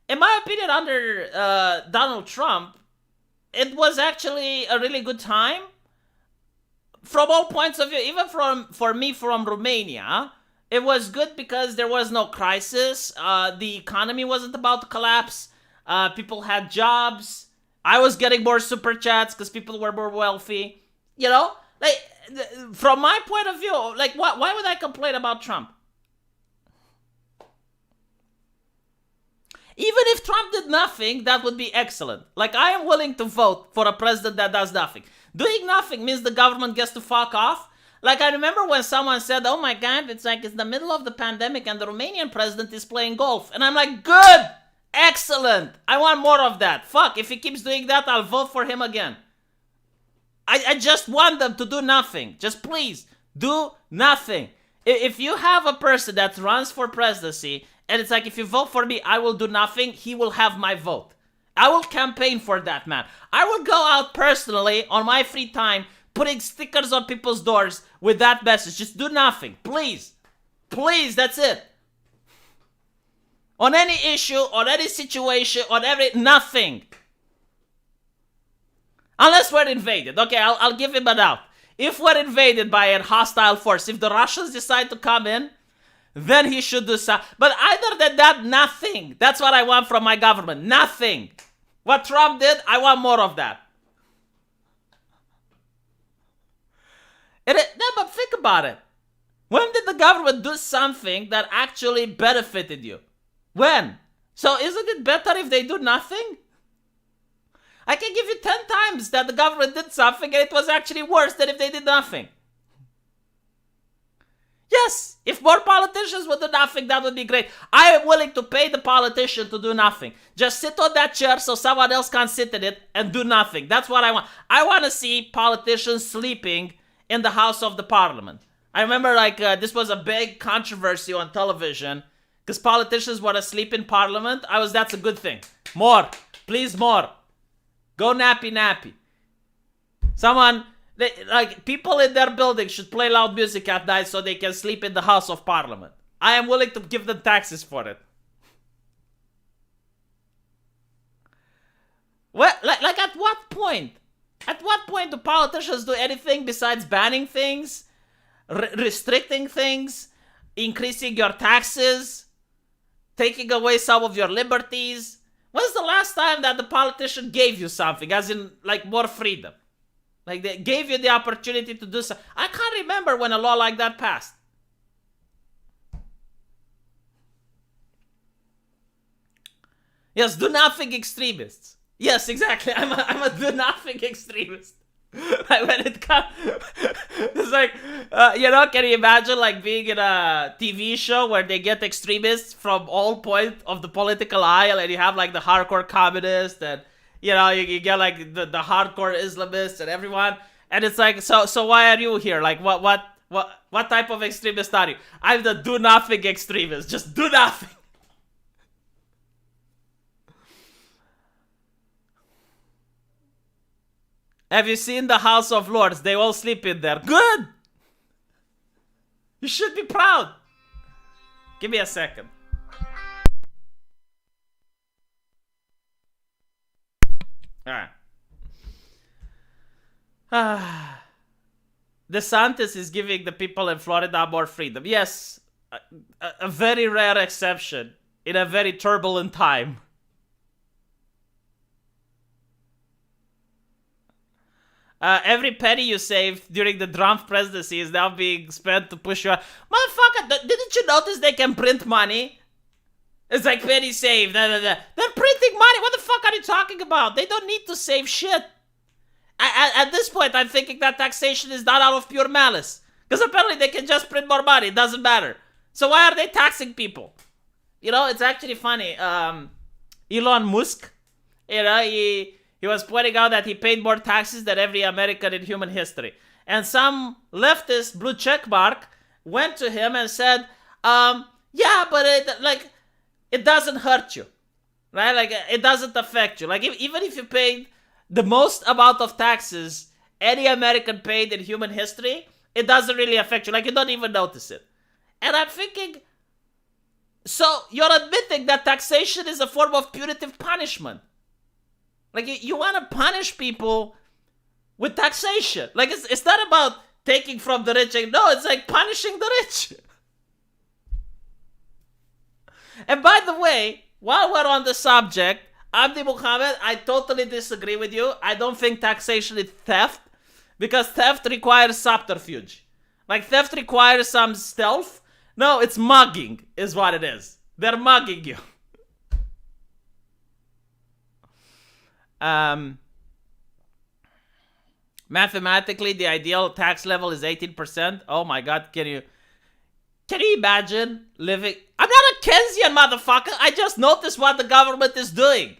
In my opinion, under Donald Trump, it was actually a really good time. From all points of view, even for me from Romania, it was good because there was no crisis. The economy wasn't about to collapse. People had jobs. I was getting more super chats because people were more wealthy. Like, from my point of view, like, why would I complain about Trump? Even if Trump did nothing, that would be excellent. Like, I am willing to vote for a president that does nothing. Doing nothing means the government gets to fuck off. Like, I remember when someone said, oh my God, it's like it's the middle of the pandemic and the Romanian president is playing golf. And I'm like, good! Excellent! I want more of that. Fuck, if he keeps doing that, I'll vote for him again. I just want them to do nothing. Just please, do nothing. If you have a person that runs for presidency, and it's like, if you vote for me, I will do nothing, he will have my vote. I will campaign for that man. I will go out personally on my free time, putting stickers on people's doors with that message. Just do nothing. Please. Please, that's it. On any issue, on any situation, on nothing. Unless we're invaded. Okay, I'll give him an out. If we're invaded by a hostile force, if the Russians decide to come in, then he should do something. But other than that, nothing. That's what I want from my government. Nothing. What Trump did, I want more of that. No, but think about it. When did the government do something that actually benefited you? When? So isn't it better if they do nothing? I can give you 10 times that the government did something and it was actually worse than if they did nothing. Yes, if more politicians would do nothing, that would be great. I am willing to pay the politician to do nothing. Just sit on that chair so someone else can sit in it and do nothing. That's what I want. I want to see politicians sleeping in the House of the Parliament. I remember this was a big controversy on television because politicians were asleep in Parliament. That's a good thing. More. Please more. Go nappy. Someone, people in their building should play loud music at night so they can sleep in the House of Parliament. I am willing to give them taxes for it. What? Like at what point? At what point do politicians do anything besides banning things, restricting things, increasing your taxes, taking away some of your liberties? When's the last time that the politician gave you something, as in, more freedom? Like, they gave you the opportunity to do something. I can't remember when a law like that passed. Yes, do nothing extremists. Yes, exactly. I'm a do nothing extremist. When it comes, it's like, can you imagine being in a TV show where they get extremists from all points of the political aisle, and you have the hardcore communists, and you get the hardcore Islamists and everyone, and it's like, so why are you here? What type of extremist are you? I'm the do nothing extremist. Just do nothing. Have you seen the House of Lords? They all sleep in there. Good! You should be proud. Give me a second. Alright. DeSantis is giving the people in Florida more freedom. Yes, a very rare exception in a very turbulent time. Every penny you saved during the Trump presidency is now being spent to push you out. Motherfucker, didn't you notice they can print money? It's like penny saved. They're printing money. What the fuck are you talking about? They don't need to save shit. At this point, I'm thinking that taxation is not out of pure malice. Because apparently they can just print more money. It doesn't matter. So why are they taxing people? It's actually funny. Elon Musk, he was pointing out that he paid more taxes than every American in human history. And some leftist blue check mark went to him and said, yeah, but it doesn't hurt you. Right? It doesn't affect you. Even if you paid the most amount of taxes any American paid in human history, it doesn't really affect you. You don't even notice it. And I'm thinking, so you're admitting that taxation is a form of punitive punishment. You want to punish people with taxation. It's not about taking from the rich. No, it's punishing the rich. And by the way, while we're on the subject, Abdi Muhammad, I totally disagree with you. I don't think taxation is theft. Because theft requires subterfuge. Like, theft requires some stealth. No, it's mugging is what it is. They're mugging you. Mathematically, the ideal tax level is 18%. Oh my god, can you imagine living... I'm not a Keynesian, motherfucker. I just noticed what the government is doing.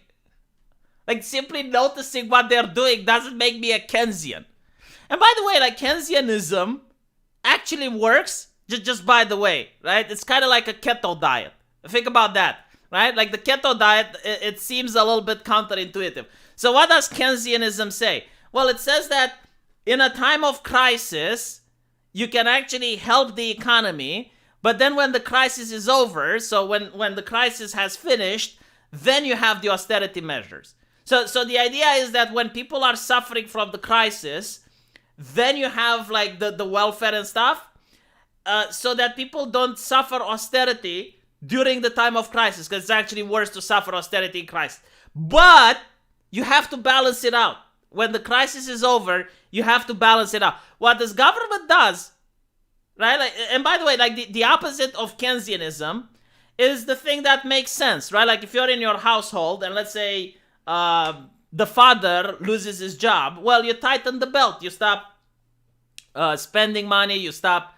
Like, simply noticing what they're doing doesn't make me a Keynesian. And by the way, like, Keynesianism actually works, just by the way, right? It's kind of like a keto diet. Think about that, right? Like, the keto diet, it seems a little bit counterintuitive. So what does Keynesianism say? Well, it says that in a time of crisis, you can actually help the economy, but then when the crisis is over, so when the crisis has finished, then you have the austerity measures. So the idea is that when people are suffering from the crisis, then you have like the welfare and stuff, so that people don't suffer austerity during the time of crisis, because it's actually worse to suffer austerity in crisis. But you have to balance it out. When the crisis is over, you have to balance it out. What this government does, right? Like, and by the way, like the opposite of Keynesianism is the thing that makes sense, right? Like if you're in your household and let's say the father loses his job, well, you tighten the belt. You stop spending money. You stop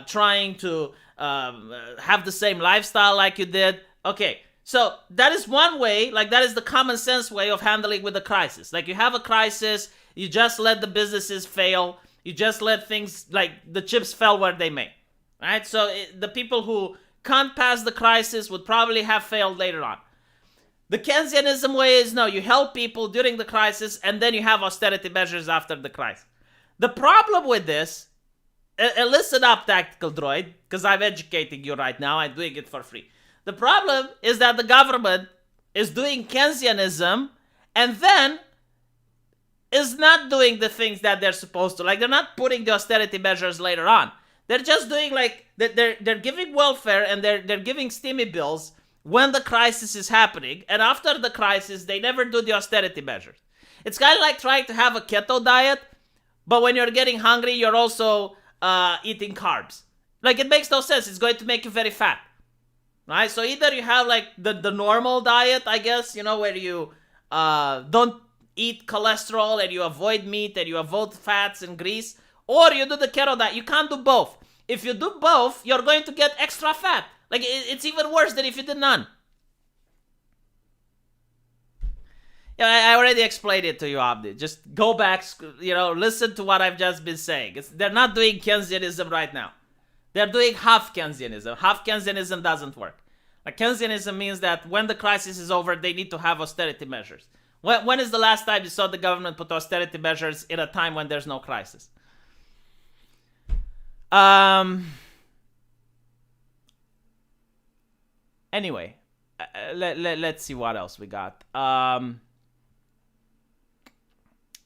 trying to have the same lifestyle like you did. Okay. So that is one way, like that is the common sense way of handling with the crisis. Like you have a crisis, you just let the businesses fail, you just let things, like the chips fell where they may, right? So the people who can't pass the crisis would probably have failed later on. The Keynesianism way is no, you help people during the crisis and then you have austerity measures after the crisis. The problem with this, and listen up, Tactical Droid, because I'm educating you right now, I'm doing it for free. The problem is that the government is doing Keynesianism and then is not doing the things that they're supposed to. Like, they're not putting the austerity measures later on. They're just doing like, they're giving welfare and they're giving stimmy bills when the crisis is happening. And after the crisis, they never do the austerity measures. It's kind of like trying to have a keto diet, but when you're getting hungry, you're also eating carbs. Like, it makes no sense. It's going to make you very fat. Right? So either you have like the normal diet, I guess, you know, where you don't eat cholesterol and you avoid meat and you avoid fats and grease, or you do the keto diet. You can't do both. If you do both, you're going to get extra fat. Like, it's even worse than if you did none. Yeah, I already explained it to you, Abdi. Just go back, you know, listen to what I've just been saying. They're not doing Keynesianism right now. They're doing half Keynesianism. Half Keynesianism doesn't work. Like, Keynesianism means that when the crisis is over, they need to have austerity measures. When is the last time you saw the government put austerity measures in a time when there's no crisis? Anyway, let's see what else we got.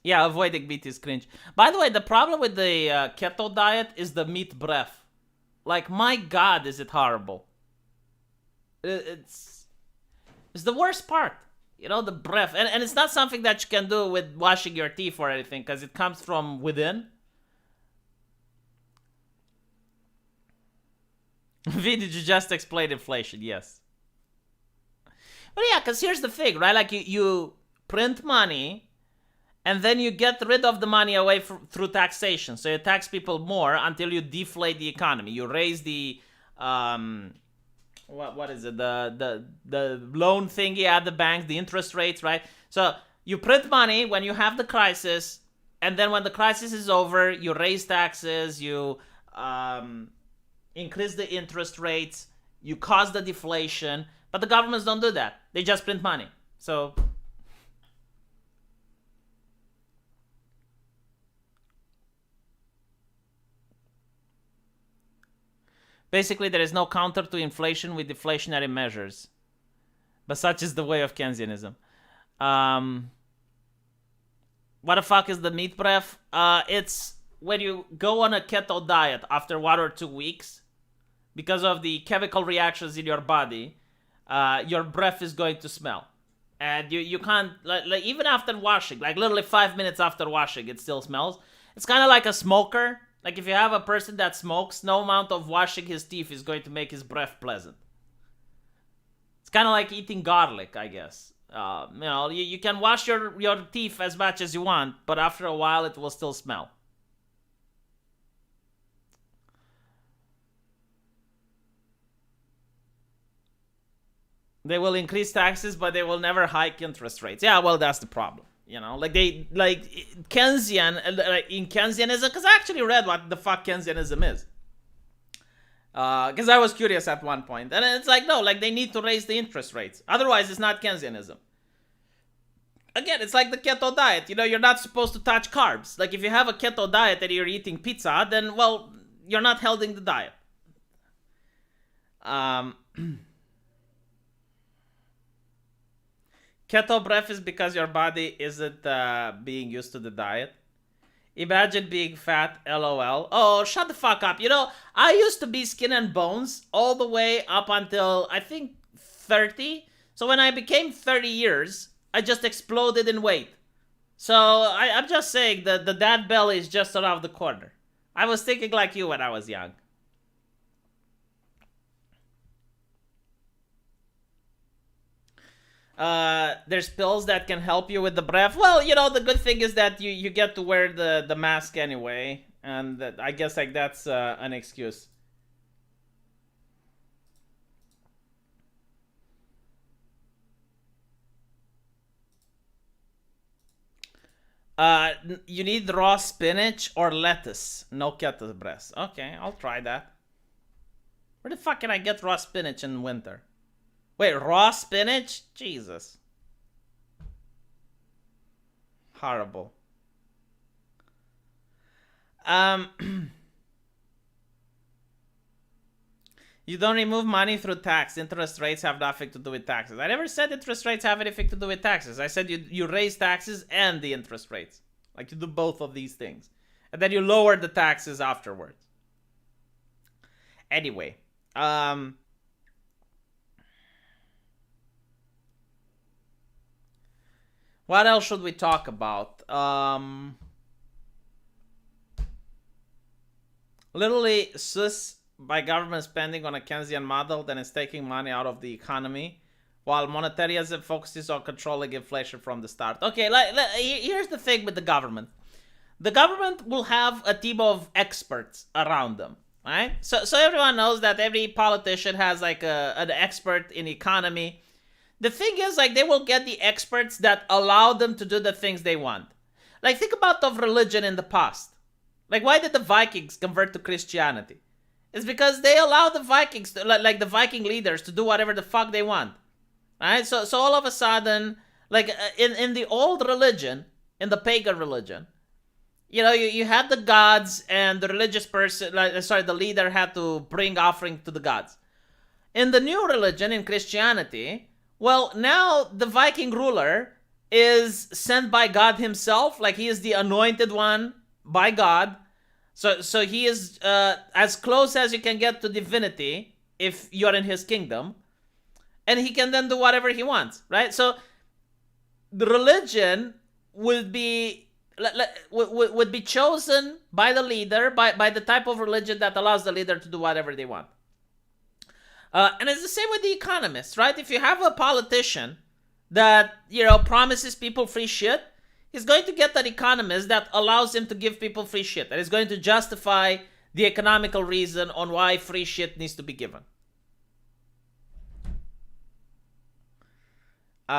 Yeah, avoiding meat is cringe. By the way, the problem with the keto diet is the meat breath. Like, my God, is it horrible. It's the worst part. You know, the breath. And it's not something that you can do with washing your teeth or anything, because it comes from within. V, did you just explain inflation? Yes. But yeah, because here's the thing, right? Like, you print money, and then you get rid of the money away through taxation. So you tax people more until you deflate the economy. You raise the what is it? The loan thingy at the bank, the interest rates, right? So you print money when you have the crisis, and then when the crisis is over, you raise taxes, you increase the interest rates, you cause the deflation. But the governments don't do that. They just print money. So basically, there is no counter to inflation with deflationary measures. But such is the way of Keynesianism. What the fuck is the meat breath? It's when you go on a keto diet after 1 or 2 weeks, because of the chemical reactions in your body, your breath is going to smell. And you can't, like even after washing, like literally 5 minutes after washing, it still smells. It's kind of like a smoker. Like if you have a person that smokes, no amount of washing his teeth is going to make his breath pleasant. It's kind of like eating garlic, I guess. You can wash your teeth as much as you want, but after a while it will still smell. They will increase taxes, but they will never hike interest rates. Yeah, well, that's the problem. Like Keynesian, in Keynesianism, because I actually read what the fuck Keynesianism is. Because I was curious at one point. And it's like, no, like they need to raise the interest rates. Otherwise, it's not Keynesianism. Again, it's like the keto diet. You're not supposed to touch carbs. Like if you have a keto diet and you're eating pizza, then, well, you're not holding the diet. Keto breath is because your body isn't being used to the diet. Imagine being fat, lol. Oh, shut the fuck up. I used to be skin and bones all the way up until, I think, 30. So when I became 30 years, I just exploded in weight. So I'm just saying that the dad belly is just around the corner. I was thinking like you when I was young. There's pills that can help you with the breath. Well, the good thing is that you get to wear the mask anyway, and I guess like that's an excuse. You need raw spinach or lettuce. No keto breath. Okay, I'll try that. Where the fuck can I get raw spinach in winter? Wait, raw spinach? Jesus. Horrible. You don't remove money through tax. Interest rates have nothing to do with taxes. I never said interest rates have anything to do with taxes. I said you raise taxes and the interest rates. Like you do both of these things. And then you lower the taxes afterwards. Anyway. What else should we talk about? Literally, sus by government spending on a Keynesian model that is taking money out of the economy, while monetarism focuses on controlling inflation from the start. Okay, here's the thing with the government. The government will have a team of experts around them, right? So everyone knows that every politician has like an expert in economy. The thing is, like, they will get the experts that allow them to do the things they want. Like, think about the religion in the past. Like, why did the Vikings convert to Christianity? It's because they allowed the Vikings, like the Viking leaders, to do whatever the fuck they want. Right? So all of a sudden, like, in the old religion, in the pagan religion, you had the gods and the religious person, the leader had to bring offering to the gods. In the new religion, in Christianity, well, now the Viking ruler is sent by God himself, like he is the anointed one by God. So he is as close as you can get to divinity if you're in his kingdom. And he can then do whatever he wants, right? So the religion would be chosen by the leader, by the type of religion that allows the leader to do whatever they want. And it's the same with the economists, right? If you have a politician that, promises people free shit, he's going to get an economist that allows him to give people free shit. And is going to justify the economical reason on why free shit needs to be given. Look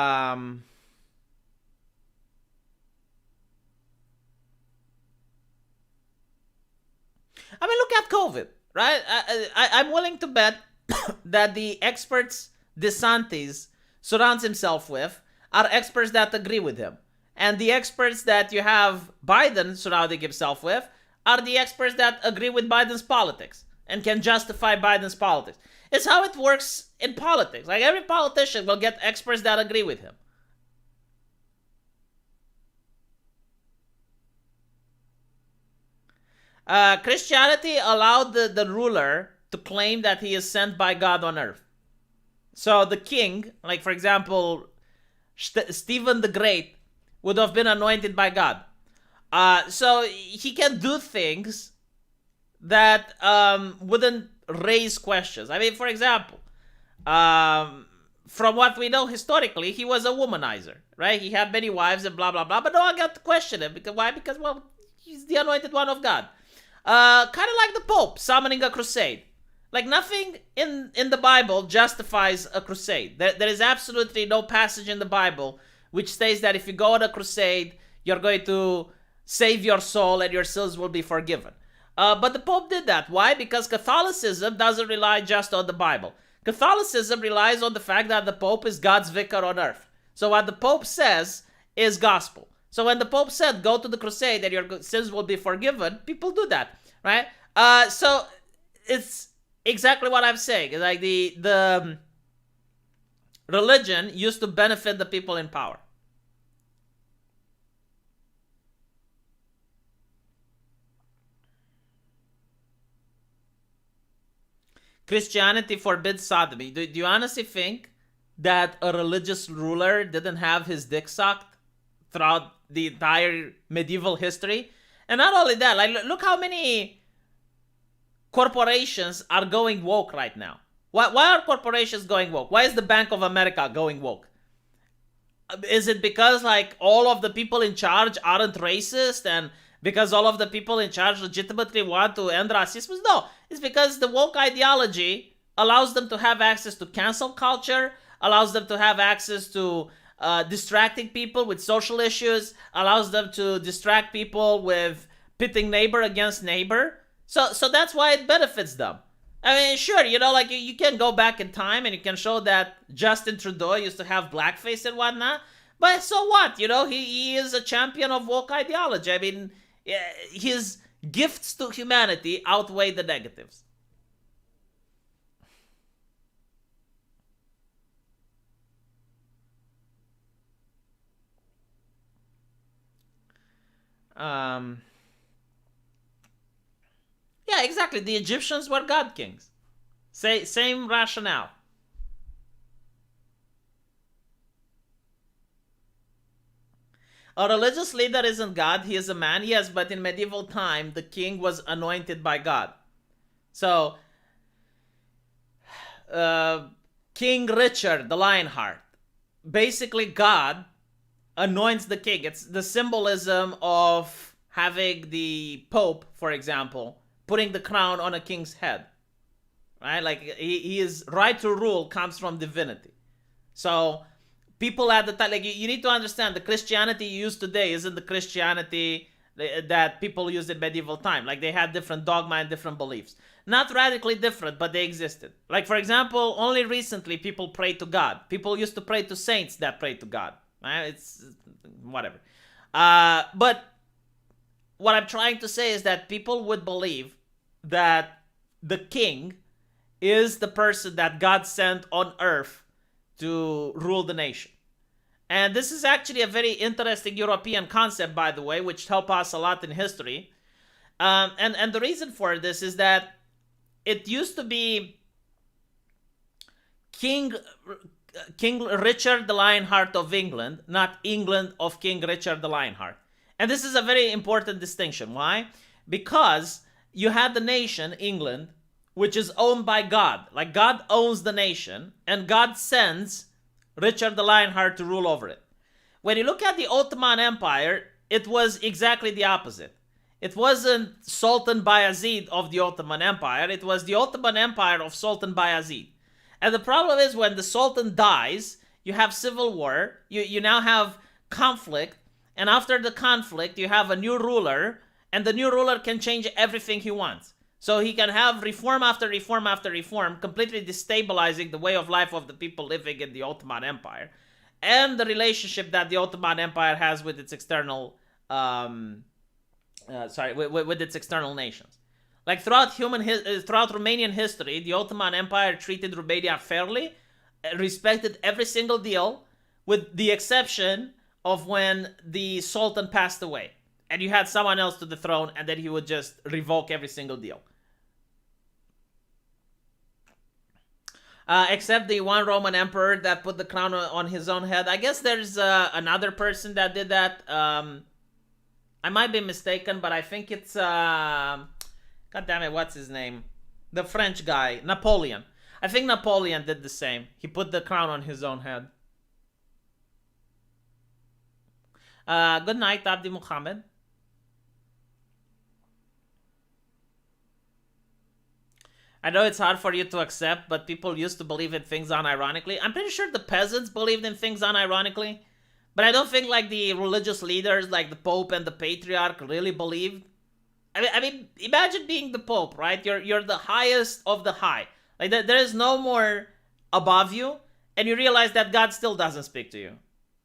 at COVID, right? I'm willing to bet that the experts DeSantis surrounds himself with are experts that agree with him. And the experts that you have Biden surrounding himself with are the experts that agree with Biden's politics and can justify Biden's politics. It's how it works in politics. Like, every politician will get experts that agree with him. Christianity allowed the ruler to claim that he is sent by God on earth. So the king, like for example, Stephen the Great, would have been anointed by God. So he can do things that wouldn't raise questions. I mean, for example, um, from what we know historically, he was a womanizer, right? He had many wives and blah blah blah. But no one got to question him because why? Because well, he's the anointed one of God. Kind of like the Pope summoning a crusade. Like nothing in the Bible justifies a crusade. There is absolutely no passage in the Bible which states that if you go on a crusade, you're going to save your soul and your sins will be forgiven. But the Pope did that. Why? Because Catholicism doesn't rely just on the Bible. Catholicism relies on the fact that the Pope is God's vicar on earth. So what the Pope says is gospel. So when the Pope said, go to the crusade and your sins will be forgiven, people do that, right? So it's exactly what I'm saying. It's like the religion used to benefit the people in power. Christianity forbids sodomy. Do you honestly think that a religious ruler didn't have his dick sucked throughout the entire medieval history? And not only that, like look how many corporations are going woke right now. Why are corporations going woke? Why is the Bank of America going woke? Is it because like all of the people in charge aren't racist and because all of the people in charge legitimately want to end racism? No, it's because the woke ideology allows them to have access to cancel culture, allows them to have access to distracting people with social issues, allows them to distract people with pitting neighbor against neighbor. So that's why it benefits them. I mean, sure, like you can go back in time and you can show that Justin Trudeau used to have blackface and whatnot. But so what? He is a champion of woke ideology. I mean, his gifts to humanity outweigh the negatives. Um, yeah, exactly. The Egyptians were god kings. Same rationale. A religious leader isn't God, he is a man, yes, but in medieval time, the king was anointed by God. So, King Richard, the Lionheart, basically God anoints the king. It's the symbolism of having the Pope, for example, putting the crown on a king's head. Right? Like, his right to rule comes from divinity. So, people at the time, like you need to understand, the Christianity you use today isn't the Christianity that people used in medieval time. Like they had different dogma and different beliefs. Not radically different, but they existed. Like for example, only recently people pray to God. People used to pray to saints that pray to God. Right? It's whatever. But what I'm trying to say is that people would believe that the king is the person that God sent on earth to rule the nation. And this is actually a very interesting European concept, by the way, which helped us a lot in history. And the reason for this is that it used to be King Richard the Lionheart of England, not England of King Richard the Lionheart. And this is a very important distinction. Why? Because you had the nation, England, which is owned by God. Like God owns the nation, and God sends Richard the Lionheart to rule over it. When you look at the Ottoman Empire, it was exactly the opposite. It wasn't Sultan Bayezid of the Ottoman Empire, it was the Ottoman Empire of Sultan Bayezid. And the problem is when the Sultan dies, you have civil war, you now have conflict, and after the conflict, you have a new ruler, and the new ruler can change everything he wants. So he can have reform after reform after reform, completely destabilizing the way of life of the people living in the Ottoman Empire, and the relationship that the Ottoman Empire has with its external, with its external nations. Like throughout Romanian history, the Ottoman Empire treated Romania fairly, respected every single deal, with the exception of when the Sultan passed away. And you had someone else to the throne, and then he would just revoke every single deal. Except the one Roman emperor that put the crown on his own head. I guess there's another person that did that. I might be mistaken, but I think it's God damn it, what's his name? The French guy, Napoleon. I think Napoleon did the same. He put the crown on his own head. Good night, Abdi Muhammad. I know it's hard for you to accept, but people used to believe in things unironically. I'm pretty sure the peasants believed in things unironically, but I don't think like the religious leaders, like the Pope and the Patriarch, really believed. I mean, imagine being the Pope, right? You're the highest of the high. Like there is no more above you, and you realize that God still doesn't speak to you,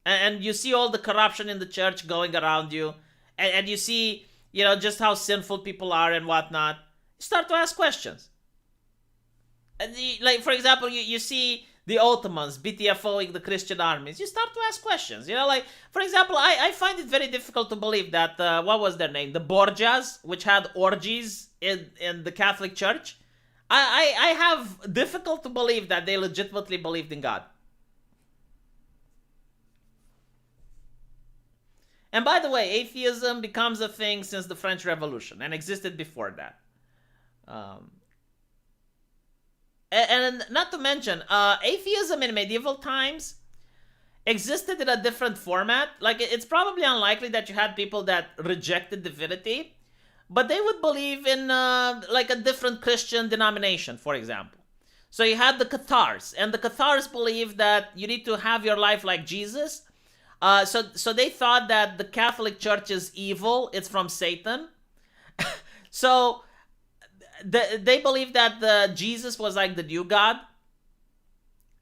and you see all the corruption in the church going around you, and you see, just how sinful people are and whatnot. You start to ask questions. Like, for example, you see the Ottomans BTFOing the Christian armies. You start to ask questions. Like, for example, I find it very difficult to believe that, what was their name? The Borgias, which had orgies in the Catholic Church. I have difficult to believe that they legitimately believed in God. And by the way, atheism becomes a thing since the French Revolution and existed before that. And not to mention, atheism in medieval times existed in a different format. Like, it's probably unlikely that you had people that rejected divinity, but they would believe in like a different Christian denomination, for example. So you had the Cathars, and the Cathars believed that you need to have your life like Jesus. So they thought that the Catholic Church is evil; it's from Satan. So they believed that Jesus was like the new God,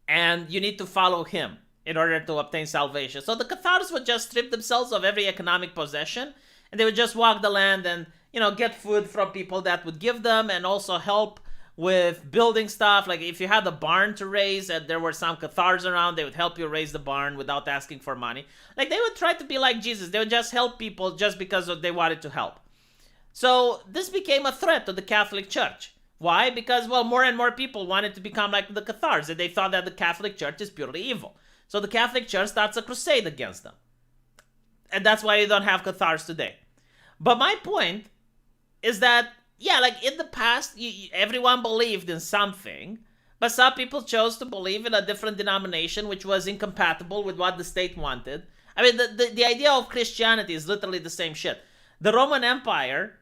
and you need to follow him in order to obtain salvation. So the Cathars would just strip themselves of every economic possession, and they would just walk the land and get food from people that would give them, and also help with building stuff. Like if you had a barn to raise and there were some Cathars around, they would help you raise the barn without asking for money. Like they would try to be like Jesus. They would just help people just because they wanted to help. So this became a threat to the Catholic Church. Why? Because, well, more and more people wanted to become like the Cathars, and they thought that the Catholic Church is purely evil. So the Catholic Church starts a crusade against them. And that's why you don't have Cathars today. But my point is that, yeah, like in the past, everyone believed in something, but some people chose to believe in a different denomination which was incompatible with what the state wanted. I mean, the idea of Christianity is literally the same shit. The Roman Empire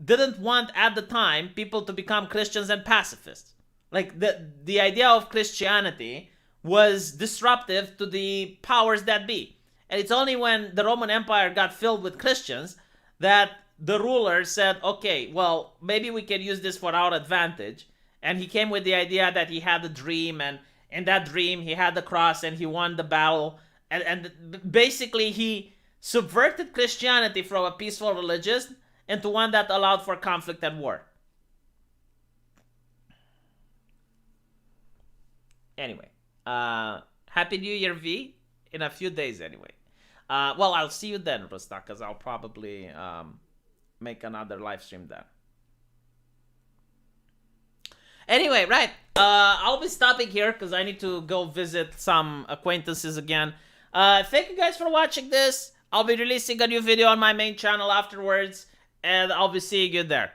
didn't want at the time people to become Christians and pacifists. Like the idea of Christianity was disruptive to the powers that be. And it's only when the Roman Empire got filled with Christians that the ruler said, okay, well, maybe we can use this for our advantage. And he came with the idea that he had a dream, and in that dream he had the cross and he won the battle. And basically he subverted Christianity from a peaceful religion into one that allowed for conflict and war. Anyway, Happy New Year, V, in a few days anyway. Well, I'll see you then, Rusta, because I'll probably make another live stream then. Anyway, right, I'll be stopping here because I need to go visit some acquaintances again. Thank you guys for watching this. I'll be releasing a new video on my main channel afterwards, and I'll be seeing you there.